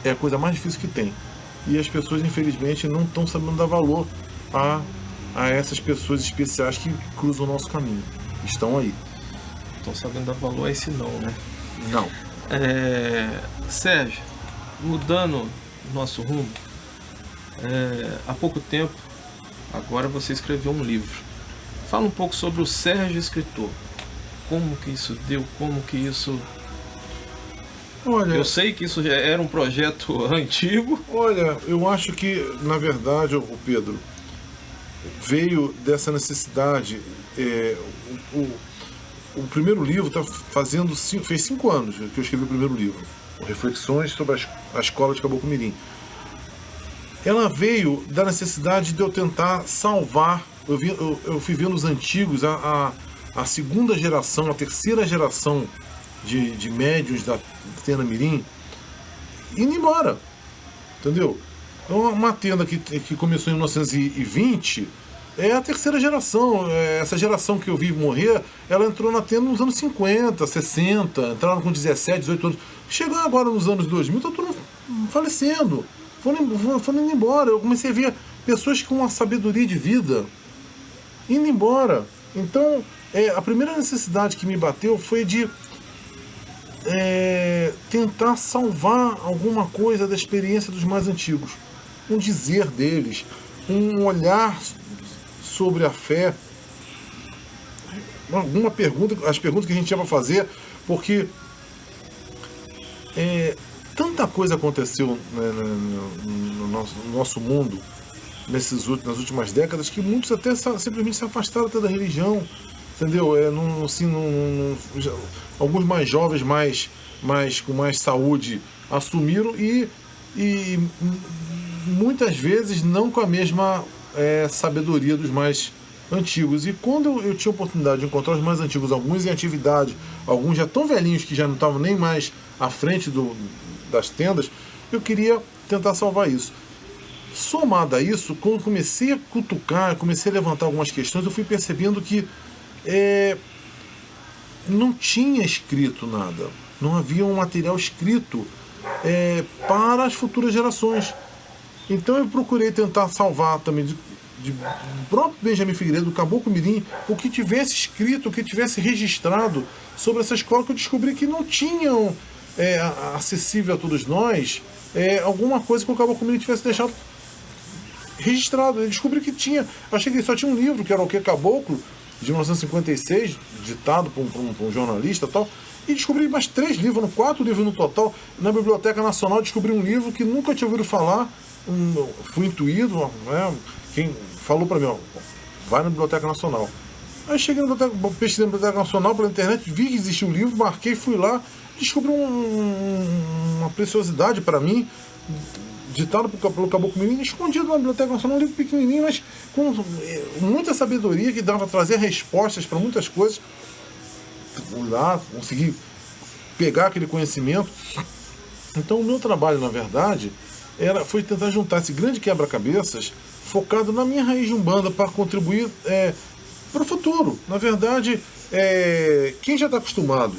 É a coisa mais difícil que tem. E as pessoas, infelizmente, não estão sabendo dar valor a essas pessoas especiais que cruzam o nosso caminho. Estão aí. Estão sabendo dar valor a esse não, né? Não. Sérgio, mudando o nosso rumo, há pouco tempo, agora você escreveu um livro. Fala um pouco sobre o Sérgio escritor. Como que isso deu? Como que isso... Olha, eu sei que isso já era um projeto antigo. Olha, eu acho que, na verdade, o Pedro, veio dessa necessidade. O primeiro livro fez 5 anos que eu escrevi o primeiro livro, Reflexões sobre a Escola de Caboclo Mirim. ela veio da necessidade de eu tentar salvar. Eu fui vendo os antigos, a segunda geração, a terceira geração de médiuns da Tenda Mirim indo embora, entendeu? Então, uma tenda que começou em 1920 é a terceira geração. Essa geração que eu vi morrer, ela entrou na tenda nos anos 50, 60, entraram com 17, 18 anos. Chegou agora nos anos 2000, tá todo mundo falecendo, foram indo embora. Eu comecei a ver pessoas com uma sabedoria de vida indo embora. Então, a primeira necessidade que me bateu foi de tentar salvar alguma coisa da experiência dos mais antigos. Um dizer deles, um olhar sobre a fé, alguma pergunta, as perguntas que a gente tinha para fazer, porque tanta coisa aconteceu, né, no nosso mundo nas últimas décadas, que muitos até simplesmente se afastaram até da religião, entendeu? Alguns mais jovens, com mais saúde, assumiram e muitas vezes não com a mesma sabedoria dos mais antigos. E quando eu tinha a oportunidade de encontrar os mais antigos, alguns em atividade, alguns já tão velhinhos que já não estavam nem mais à frente das tendas, eu queria tentar salvar isso. Somado a isso, quando comecei a cutucar, comecei a levantar algumas questões, eu fui percebendo que não tinha escrito nada, não havia um material escrito para as futuras gerações. Então eu procurei tentar salvar também do próprio Benjamin Figueiredo, do Caboclo Mirim, o que tivesse escrito, o que tivesse registrado sobre essa escola, que eu descobri que não tinham acessível a todos nós alguma coisa que o Caboclo Mirim tivesse deixado registrado. Eu descobri que tinha, achei que só tinha um livro, que era o Que Caboclo, de 1956, ditado por um jornalista e tal, e descobri mais 3 livros, 4 livros no total. Na Biblioteca Nacional descobri um livro que nunca tinha ouvido falar, fui intuído, né? Quem falou para mim, vai na Biblioteca Nacional. Aí cheguei na Biblioteca, pesquisei na Biblioteca Nacional pela internet, vi que existia o livro, marquei, fui lá, descobri uma preciosidade para mim, ditado pelo Caboclo Mirim, escondido na Biblioteca Nacional, um livro pequenininho, mas com muita sabedoria, que dava a trazer respostas para muitas coisas. Fui lá, consegui pegar aquele conhecimento. Então o meu trabalho, na verdade, foi tentar juntar esse grande quebra-cabeças focado na minha raiz de Umbanda para contribuir para o futuro. Na verdade, quem já está acostumado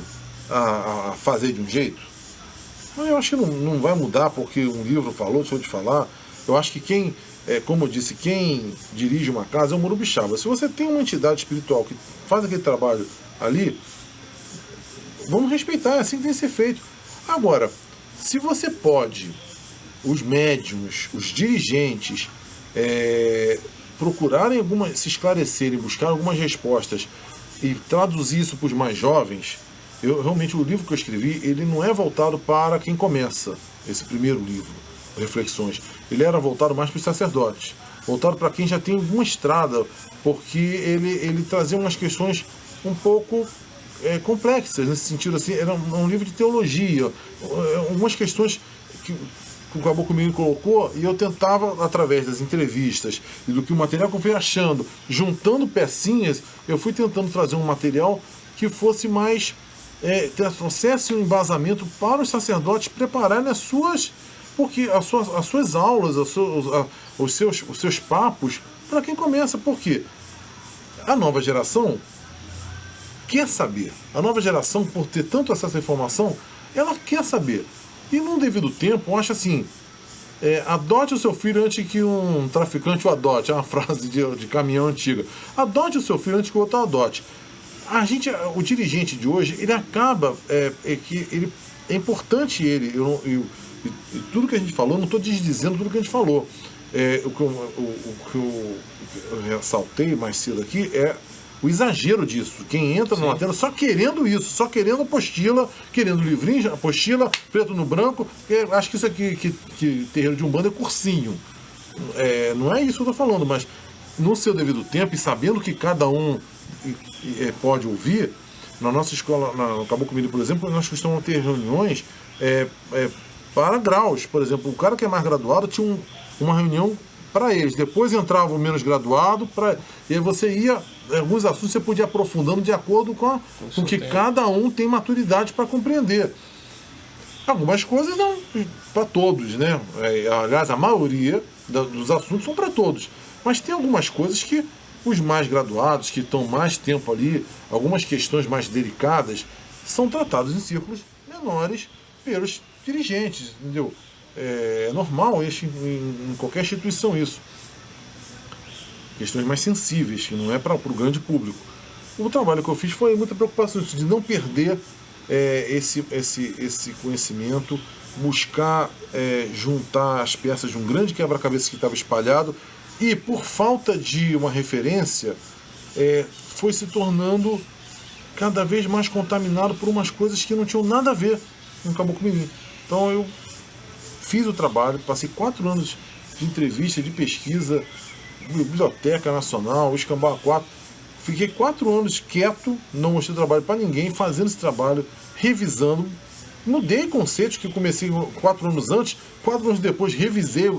a fazer de um jeito, eu acho que não vai mudar porque um livro falou, deixou de falar. Eu acho que como eu disse, quem dirige uma casa é o Morubixaba. Se você tem uma entidade espiritual que faz aquele trabalho ali, vamos respeitar, é assim que tem que ser feito. Agora, se você pode, os médiuns, os dirigentes, procurarem se esclarecerem, buscar algumas respostas e traduzir isso para os mais jovens, realmente o livro que eu escrevi, ele não é voltado para quem começa, esse primeiro livro, Reflexões. Ele era voltado mais para os sacerdotes, voltado para quem já tem uma estrada, porque ele trazia umas questões um pouco complexas, nesse sentido assim, era um livro de teologia, algumas questões que o Caboclo Mirim colocou, e eu tentava, através das entrevistas e do que o material que eu fui achando, juntando pecinhas, eu fui tentando trazer um material que fosse mais trouxesse um embasamento para os sacerdotes prepararem as suas, porque as suas aulas, os seus papos, para quem começa, porque a nova geração quer saber. A nova geração, por ter tanto acesso à informação, ela quer saber. E num devido tempo, eu acho assim, adote o seu filho antes que um traficante o adote. É uma frase de caminhão antiga. Adote o seu filho antes que o outro adote. O dirigente de hoje, ele acaba, que é importante tudo que a gente falou, não estou desdizendo tudo que a gente falou. O que eu ressaltei mais cedo aqui é o exagero disso. Quem entra numa tela só querendo isso, só querendo apostila, querendo livrinho, apostila, preto no branco. Acho que isso aqui, que terreiro de Umbanda é cursinho. Não é isso que eu estou falando, mas no seu devido tempo e sabendo que cada um pode ouvir, na nossa escola, no Caboclo Mirim, por exemplo, nós costumamos ter reuniões para graus. Por exemplo, o cara que é mais graduado tinha uma reunião para eles. Depois entrava o menos graduado, e aí você ia, alguns assuntos você podia ir aprofundando de acordo com que cada um tem maturidade para compreender. Algumas coisas não para todos, né? Aliás, a maioria dos assuntos são para todos. Mas tem algumas coisas que os mais graduados, que estão mais tempo ali, algumas questões mais delicadas, são tratadas em círculos menores pelos dirigentes, entendeu? É normal em qualquer instituição isso. Questões mais sensíveis, que não é para o grande público. O trabalho que eu fiz foi muita preocupação isso, de não perder esse conhecimento, buscar juntar as peças de um grande quebra-cabeça que estava espalhado, e por falta de uma referência, foi se tornando cada vez mais contaminado por umas coisas que não tinham nada a ver com o Caboclo Mirim. Então eu fiz o trabalho, passei 4 anos de entrevista, de pesquisa, Biblioteca Nacional, Escambau 4. Fiquei 4 anos quieto, não mostrei trabalho para ninguém, fazendo esse trabalho, revisando. Mudei conceitos que eu comecei 4 anos antes, 4 anos depois revisei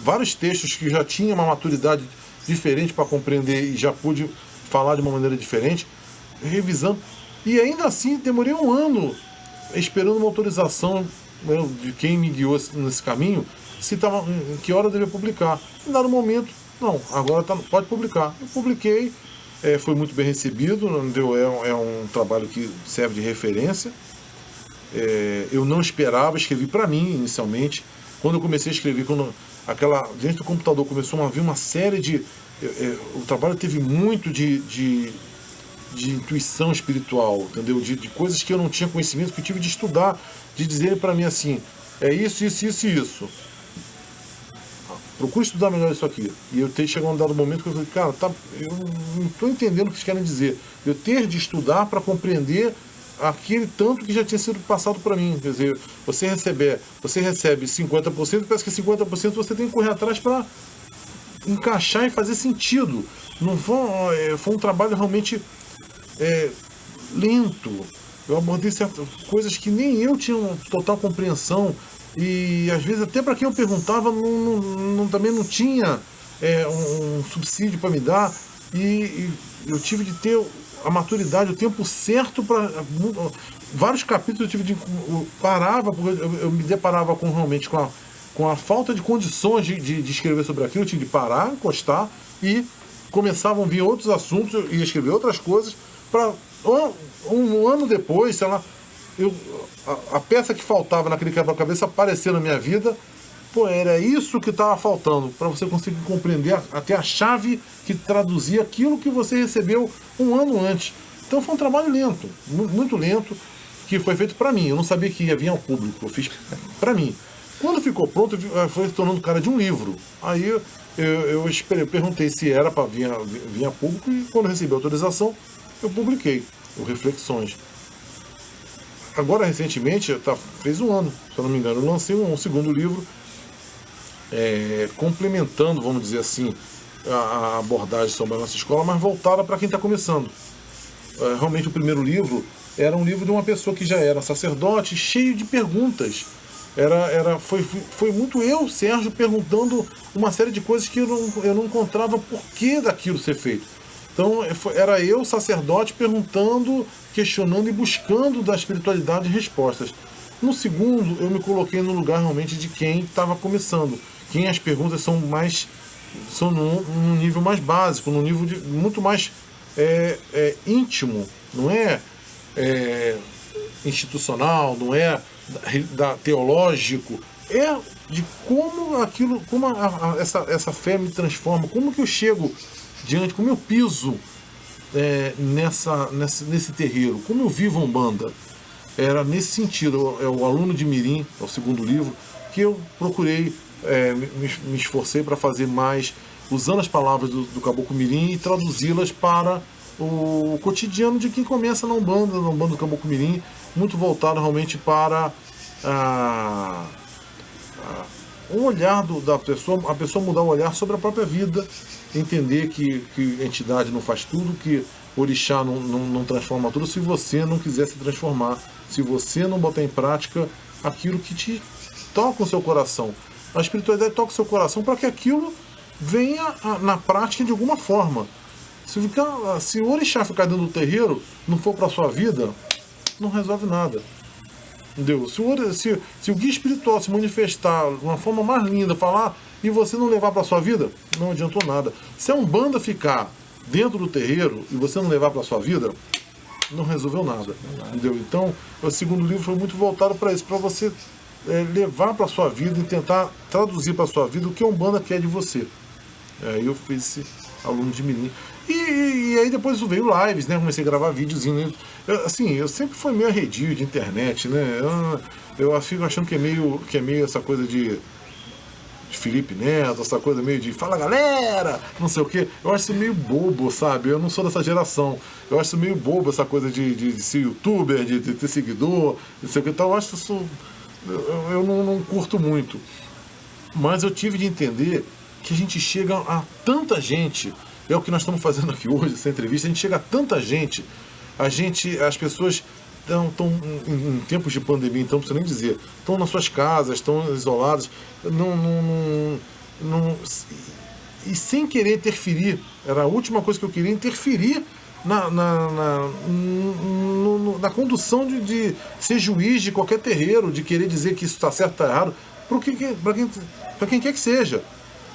vários textos que já tinha uma maturidade diferente para compreender e já pude falar de uma maneira diferente, revisando. E ainda assim demorei 1 ano esperando uma autorização, né, de quem me guiou nesse caminho, em que hora eu devia publicar. Em dado momento, não, agora pode publicar. Eu publiquei, foi muito bem recebido, entendeu? É um trabalho que serve de referência. Eu não esperava, escrevi para mim inicialmente. Quando eu comecei a escrever, dentro do computador começou a vir uma série de... o trabalho teve muito de intuição espiritual, entendeu? De coisas que eu não tinha conhecimento, que eu tive de estudar, de dizer para mim assim, isso, isso, isso e isso. Procure estudar melhor isso aqui. E eu chegou um dado momento que eu falei, cara, eu não estou entendendo o que eles querem dizer. Eu ter de estudar para compreender aquele tanto que já tinha sido passado para mim. Quer dizer, você recebe 50%, parece que 50% você tem que correr atrás para encaixar e fazer sentido. Não foi um trabalho realmente lento. Eu abordei certas coisas que nem eu tinha uma total compreensão, e às vezes até para quem eu perguntava também não tinha um subsídio para me dar, e eu tive de ter a maturidade, o tempo certo para vários capítulos. Eu parava, porque eu me deparava realmente com a falta de condições de escrever sobre aquilo. Eu tinha de parar, encostar, e começavam a vir outros assuntos, eu ia escrever outras coisas, para um ano depois, sei lá, a peça que faltava naquele quebra-cabeça aparecer na minha vida. Era isso que estava faltando, para você conseguir compreender até a chave que traduzia aquilo que você recebeu 1 ano antes. Então foi um trabalho lento, muito lento, que foi feito para mim. Eu não sabia que ia vir ao público, eu fiz para mim. Quando ficou pronto, foi se tornando cara de um livro. Aí eu perguntei se era para vir a público, e quando recebi a autorização, eu publiquei o Reflexões. Agora, recentemente, fez 1 ano, se eu não me engano, eu lancei um segundo livro, complementando, vamos dizer assim, a abordagem sobre a nossa escola, mas voltada para quem está começando. Realmente o primeiro livro era um livro de uma pessoa que já era sacerdote, cheio de perguntas. Foi muito eu, Sérgio, perguntando uma série de coisas que eu não encontrava porquê daquilo ser feito. Então era eu, sacerdote, perguntando, questionando e buscando da espiritualidade respostas. No segundo, eu me coloquei no lugar realmente de quem estava começando, quem as perguntas são num nível mais básico, num nível muito mais íntimo, não é institucional, não é teológico, é de como essa fé me transforma, como que eu chego diante, como eu piso nesse terreiro, como eu vivo a Umbanda. Era nesse sentido, o Aluno de Mirim, é o segundo livro, que eu procurei, me esforcei para fazer mais, usando as palavras do Caboclo Mirim e traduzi-las para o cotidiano de quem começa na Umbanda do Caboclo Mirim, muito voltado realmente para o olhar da pessoa, a pessoa mudar o olhar sobre a própria vida, entender que entidade não faz tudo, que orixá não transforma tudo, se você não quiser se transformar, se você não botar em prática aquilo que te toca o seu coração. A espiritualidade toca o seu coração para que aquilo venha na prática de alguma forma. Se o orixá ficar dentro do terreiro, não for para a sua vida, não resolve nada. Entendeu? Se o guia espiritual se manifestar de uma forma mais linda, falar, e você não levar para a sua vida, não adiantou nada. Se a Umbanda ficar dentro do terreiro e você não levar para a sua vida, não resolveu nada. Entendeu? Então, o segundo livro foi muito voltado para isso, para você levar para a sua vida e tentar traduzir para a sua vida o que a Umbanda quer de você. Eu fiz esse aluno de menino. E aí depois veio lives, né? Comecei a gravar videozinho. Eu sempre fui meio arredio de internet, né? Eu fico achando que é meio essa coisa de Felipe Neto, essa coisa meio de fala galera, não sei o que. Eu acho isso meio bobo, sabe? Eu não sou dessa geração. Eu acho isso meio bobo, essa coisa de ser youtuber, de ter seguidor, não sei o que. Então eu acho isso. Eu não curto muito. Mas eu tive de entender que a gente chega a tanta gente. É o que nós estamos fazendo aqui hoje, essa entrevista. A gente chega a tanta gente. As pessoas estão em tempos de pandemia, então não precisa nem dizer. Estão nas suas casas, estão isoladas. E sem querer interferir. Era a última coisa que eu queria, interferir na condução de ser juiz de qualquer terreiro, de querer dizer que isso está certo ou está errado, para quem quer que seja.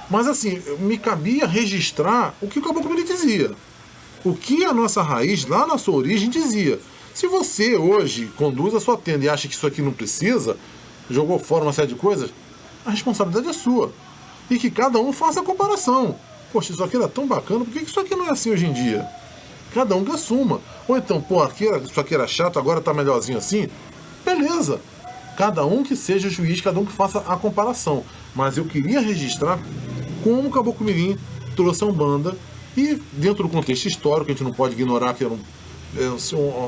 Mas assim, me cabia registrar o que o Caboclo Mirim dizia. O que a nossa raiz, lá na sua origem, dizia. Se você hoje conduz a sua tenda e acha que isso aqui não precisa, jogou fora uma série de coisas, a responsabilidade é sua. E que cada um faça a comparação. Poxa, isso aqui era tão bacana, por que isso aqui não é assim hoje em dia? Cada um que assuma. Ou então, isso aqui era chato, agora tá melhorzinho assim. Beleza. Cada um que seja juiz, cada um que faça a comparação. Mas eu queria registrar como o Caboclo Mirim trouxe a Umbanda, e dentro do contexto histórico, a gente não pode ignorar que eram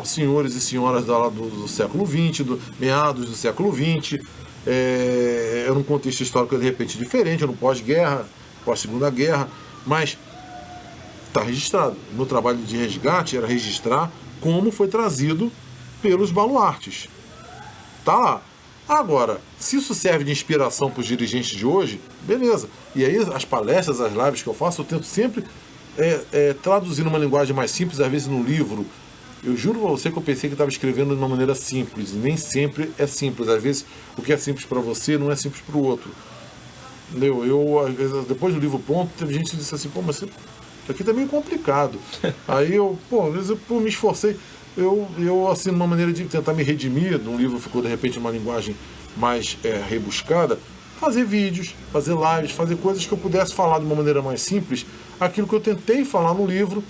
senhores e senhoras do século XX, meados do século XX, era um contexto histórico de repente diferente, no pós-guerra, pós-segunda guerra, mas está registrado. O meu trabalho de resgate era registrar como foi trazido pelos baluartes. Tá lá. Agora, se isso serve de inspiração para os dirigentes de hoje, beleza. E aí as palestras, as lives que eu faço, eu tento sempre traduzir numa linguagem mais simples, às vezes no livro. Eu juro pra você que eu pensei que estava escrevendo de uma maneira simples, e nem sempre é simples. Às vezes o que é simples para você não é simples para o outro. Entendeu? Às vezes, depois do livro pronto, teve gente que disse assim, mas isso aqui tá meio complicado. Aí às vezes eu me esforcei. Eu assim, uma maneira de tentar me redimir, um livro ficou de repente uma linguagem mais rebuscada, fazer vídeos, fazer lives, fazer coisas que eu pudesse falar de uma maneira mais simples, aquilo que eu tentei falar no livro,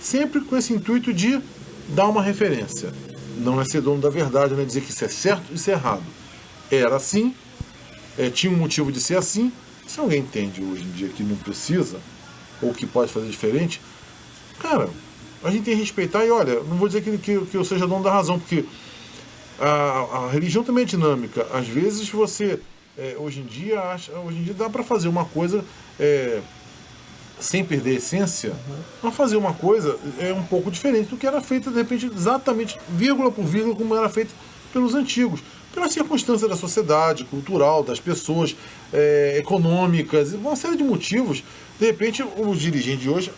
sempre com esse intuito de dar uma referência. Não é ser dono da verdade, não é dizer que isso é certo e isso é errado. Era assim, tinha um motivo de ser assim. Se alguém entende hoje em dia que não precisa, ou que pode fazer diferente, cara, a gente tem que respeitar. E olha, não vou dizer que eu seja dono da razão, porque a religião também é dinâmica. Às vezes você, hoje em dia dá para fazer uma coisa sem perder a essência, mas fazer uma coisa um pouco diferente do que era feita, de repente, exatamente, vírgula por vírgula, como era feita pelos antigos. Pela circunstância da sociedade, cultural, das pessoas, econômicas, uma série de motivos. De repente, os dirigentes de hoje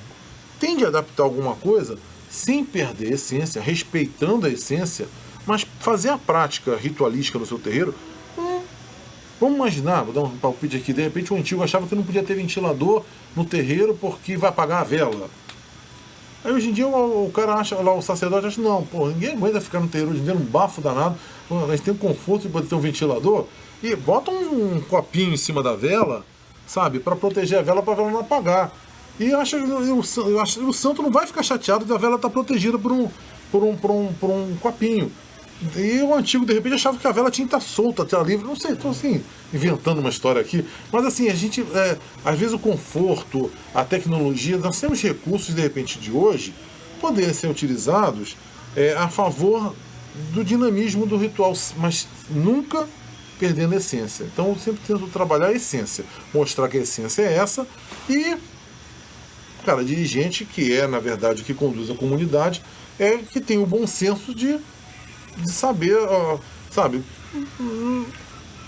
tende a adaptar alguma coisa sem perder a essência, respeitando a essência, mas fazer a prática ritualística no seu terreiro. Vamos imaginar, vou dar um palpite aqui, de repente o antigo achava que não podia ter ventilador no terreiro porque vai apagar a vela. Aí hoje em dia o cara acha, lá o sacerdote acha, não, ninguém aguenta ficar no terreiro hoje em dia, num bafo danado, a gente tem o conforto de poder ter um ventilador, e bota um copinho em cima da vela, sabe, para proteger a vela, para a vela não apagar. E eu acho que o santo não vai ficar chateado de a vela estar protegida por um copinho. E o antigo, de repente, achava que a vela tinha que estar solta, estar livre. Não sei, estou assim, inventando uma história aqui. Mas assim, a gente, às vezes o conforto, a tecnologia, nós temos recursos, de repente, de hoje, poderem ser utilizados a favor do dinamismo do ritual, mas nunca perdendo a essência. Então eu sempre tento trabalhar a essência, mostrar que a essência é essa e, cara, dirigente que na verdade, o que conduz a comunidade que tem o bom senso de saber, sabe,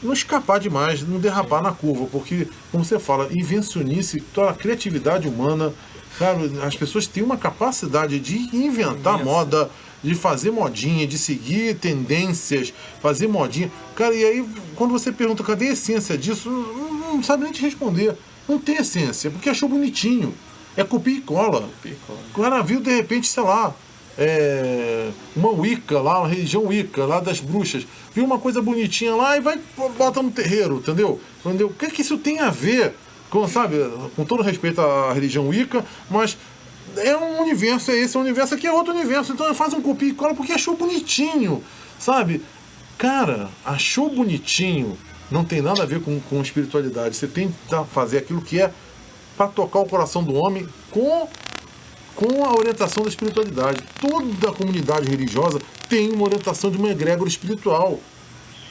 não escapar demais, não derrapar na curva, porque, como você fala, invencionice, toda a criatividade humana, cara, as pessoas têm uma capacidade de inventar moda, de fazer modinha, de seguir tendências, fazer modinha. Cara, e aí, quando você pergunta cadê a essência disso, não sabe nem te responder. Não tem essência, porque achou bonitinho. É copia e cola. O cara viu, de repente, sei lá, uma Wicca lá, uma religião Wicca, lá das bruxas. Viu uma coisa bonitinha lá e vai botar no terreiro, entendeu? O que isso tem a ver com, sabe, com todo respeito à religião Wicca, mas é um universo, esse é um universo, aqui é outro universo. Então faz um copia e cola porque achou bonitinho, sabe? Cara, achou bonitinho, não tem nada a ver com espiritualidade. Você tem que fazer aquilo que é para tocar o coração do homem com a orientação da espiritualidade. Toda a comunidade religiosa tem uma orientação de uma egrégora espiritual.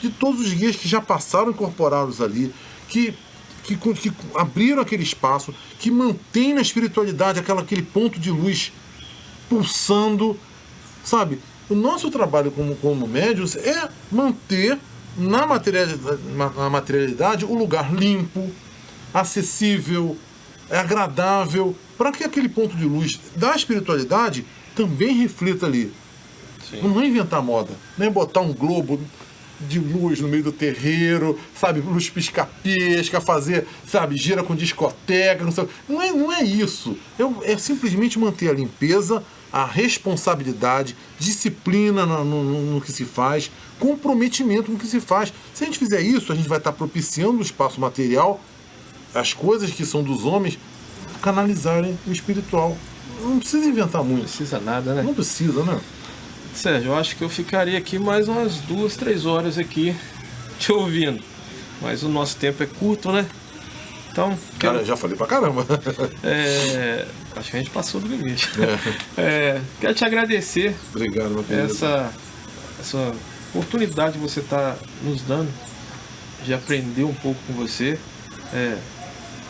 De todos os guias que já passaram incorporados ali, que abriram aquele espaço, que mantém na espiritualidade aquele ponto de luz pulsando, sabe? O nosso trabalho como médiuns é manter na materialidade o lugar limpo, acessível, agradável, para que aquele ponto de luz da espiritualidade também reflita ali. Sim. Não é inventar moda, não é botar um globo de luz no meio do terreiro, sabe, luz pisca-pisca, fazer, sabe, gira com discoteca, não é isso. É simplesmente manter a limpeza, a responsabilidade, disciplina no que se faz, comprometimento no que se faz. Se a gente fizer isso, a gente vai estar propiciando o espaço material, as coisas que são dos homens canalizarem o espiritual. Não precisa inventar muito. Não precisa nada, né? Não precisa, né? Sérgio, eu acho que eu ficaria aqui mais umas 2, 3 horas aqui te ouvindo. Mas o nosso tempo é curto, né? Então... Cara, já falei pra caramba. Acho que a gente passou do limite. Quero te agradecer. Obrigado, meu querido. Essa oportunidade que você está nos dando de aprender um pouco com você.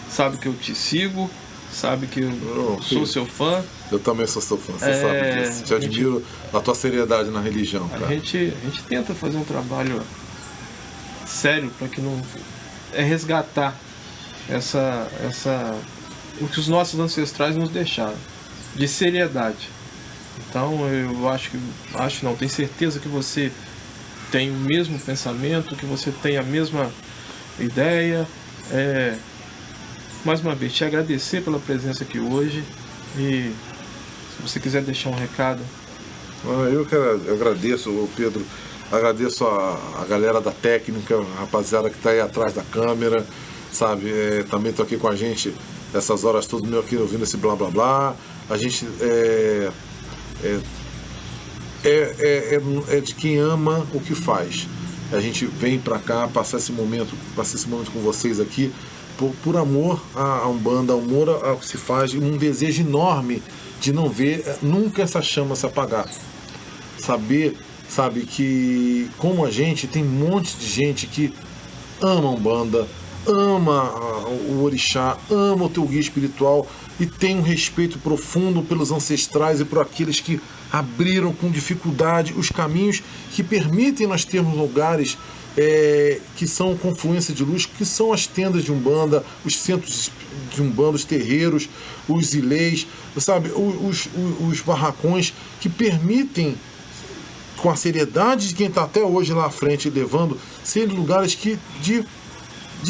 Sabe que eu te sigo, sabe que eu sou seu fã. Eu também sou seu fã, você sabe disso. Te admiro a tua seriedade na religião, cara. A gente tenta fazer um trabalho sério para que não... resgatar o que os nossos ancestrais nos deixaram, de seriedade. Então eu tenho certeza que você tem o mesmo pensamento, que você tem a mesma ideia. Mais uma vez, te agradecer pela presença aqui hoje e se você quiser deixar um recado. Eu agradeço, Pedro, agradeço a galera da técnica, a rapaziada que está aí atrás da câmera, sabe, também estou aqui com a gente essas horas todas, meu aqui ouvindo esse blá blá blá. A gente é de quem ama o que faz. A gente vem para cá passar esse momento com vocês aqui por amor à Umbanda, amor ao que se faz, e um desejo enorme de não ver nunca essa chama se apagar. Sabe que como a gente, tem um monte de gente que ama a Umbanda, ama o orixá, ama o teu guia espiritual e tem um respeito profundo pelos ancestrais e por aqueles que abriram com dificuldade os caminhos que permitem nós termos lugares que são confluência de luz, que são as tendas de Umbanda, os centros de Umbanda, os terreiros, os ilês, sabe, os barracões que permitem, com a seriedade de quem está até hoje lá à frente levando, serem lugares de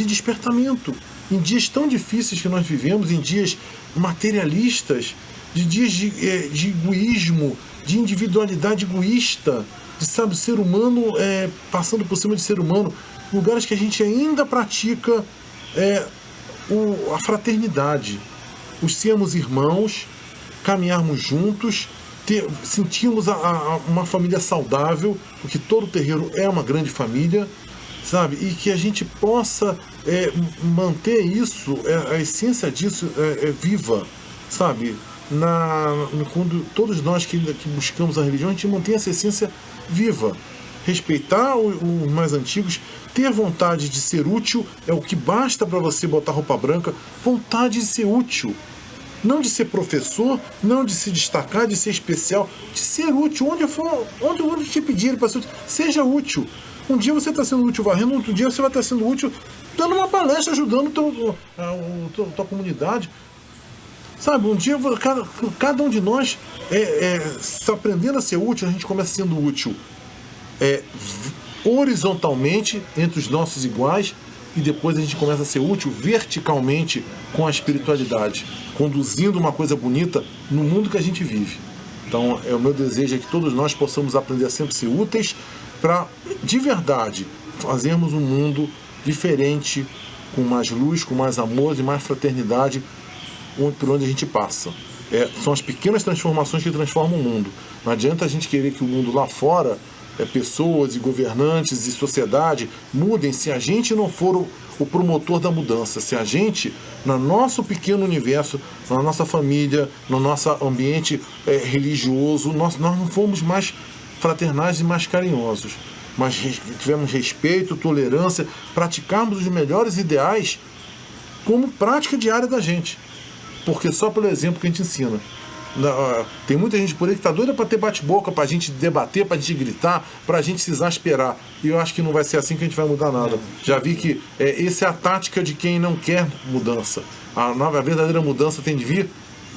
despertamento. Em dias tão difíceis que nós vivemos, em dias materialistas, de dias de egoísmo, de individualidade egoísta, de, sabe, ser humano passando por cima de ser humano, lugares que a gente ainda pratica a fraternidade, os sermos irmãos, caminharmos juntos, sentirmos uma família saudável, porque todo terreiro é uma grande família, sabe, e que a gente possa manter isso, a essência disso viva, sabe, quando todos nós que buscamos a religião, a gente mantém essa essência viva, respeitar os mais antigos, ter vontade de ser útil, é o que basta para você botar roupa branca, vontade de ser útil, não de ser professor, não de se destacar, de ser especial, de ser útil, onde te pedirem para ser útil, seja útil, Um dia você está sendo útil varrendo, outro dia você vai estar sendo útil dando uma palestra, ajudando tua comunidade. Sabe, um dia cada um de nós, se aprendendo a ser útil, a gente começa sendo útil horizontalmente entre os nossos iguais, e depois a gente começa a ser útil verticalmente com a espiritualidade, conduzindo uma coisa bonita no mundo que a gente vive. Então, o meu desejo é que todos nós possamos aprender a sempre ser úteis para, de verdade, fazermos um mundo diferente, com mais luz, com mais amor e mais fraternidade por onde a gente passa. São as pequenas transformações que transformam o mundo. Não adianta a gente querer que o mundo lá fora, pessoas e governantes e sociedade mudem se a gente não for o promotor da mudança, se a gente, no nosso pequeno universo, na nossa família, no nosso ambiente religioso, nós não formos mais fraternais e mais carinhosos, mas tivermos respeito, tolerância, praticarmos os melhores ideais como prática diária da gente, porque só pelo exemplo que a gente ensina. Tem muita gente por aí que está doida para ter bate-boca, para a gente debater, para a gente gritar, para a gente se exasperar. E eu acho que não vai ser assim que a gente vai mudar nada. Já vi que essa é a tática de quem não quer mudança. A verdadeira mudança tem de vir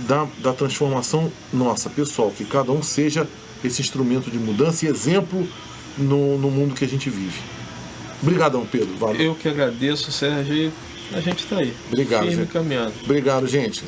da transformação nossa, pessoal. Que cada um seja esse instrumento de mudança e exemplo no mundo que a gente vive. Obrigadão, Pedro. Valeu. Eu que agradeço, Sérgio. A gente está aí. Obrigado, firme gente. Caminhando. Obrigado, gente.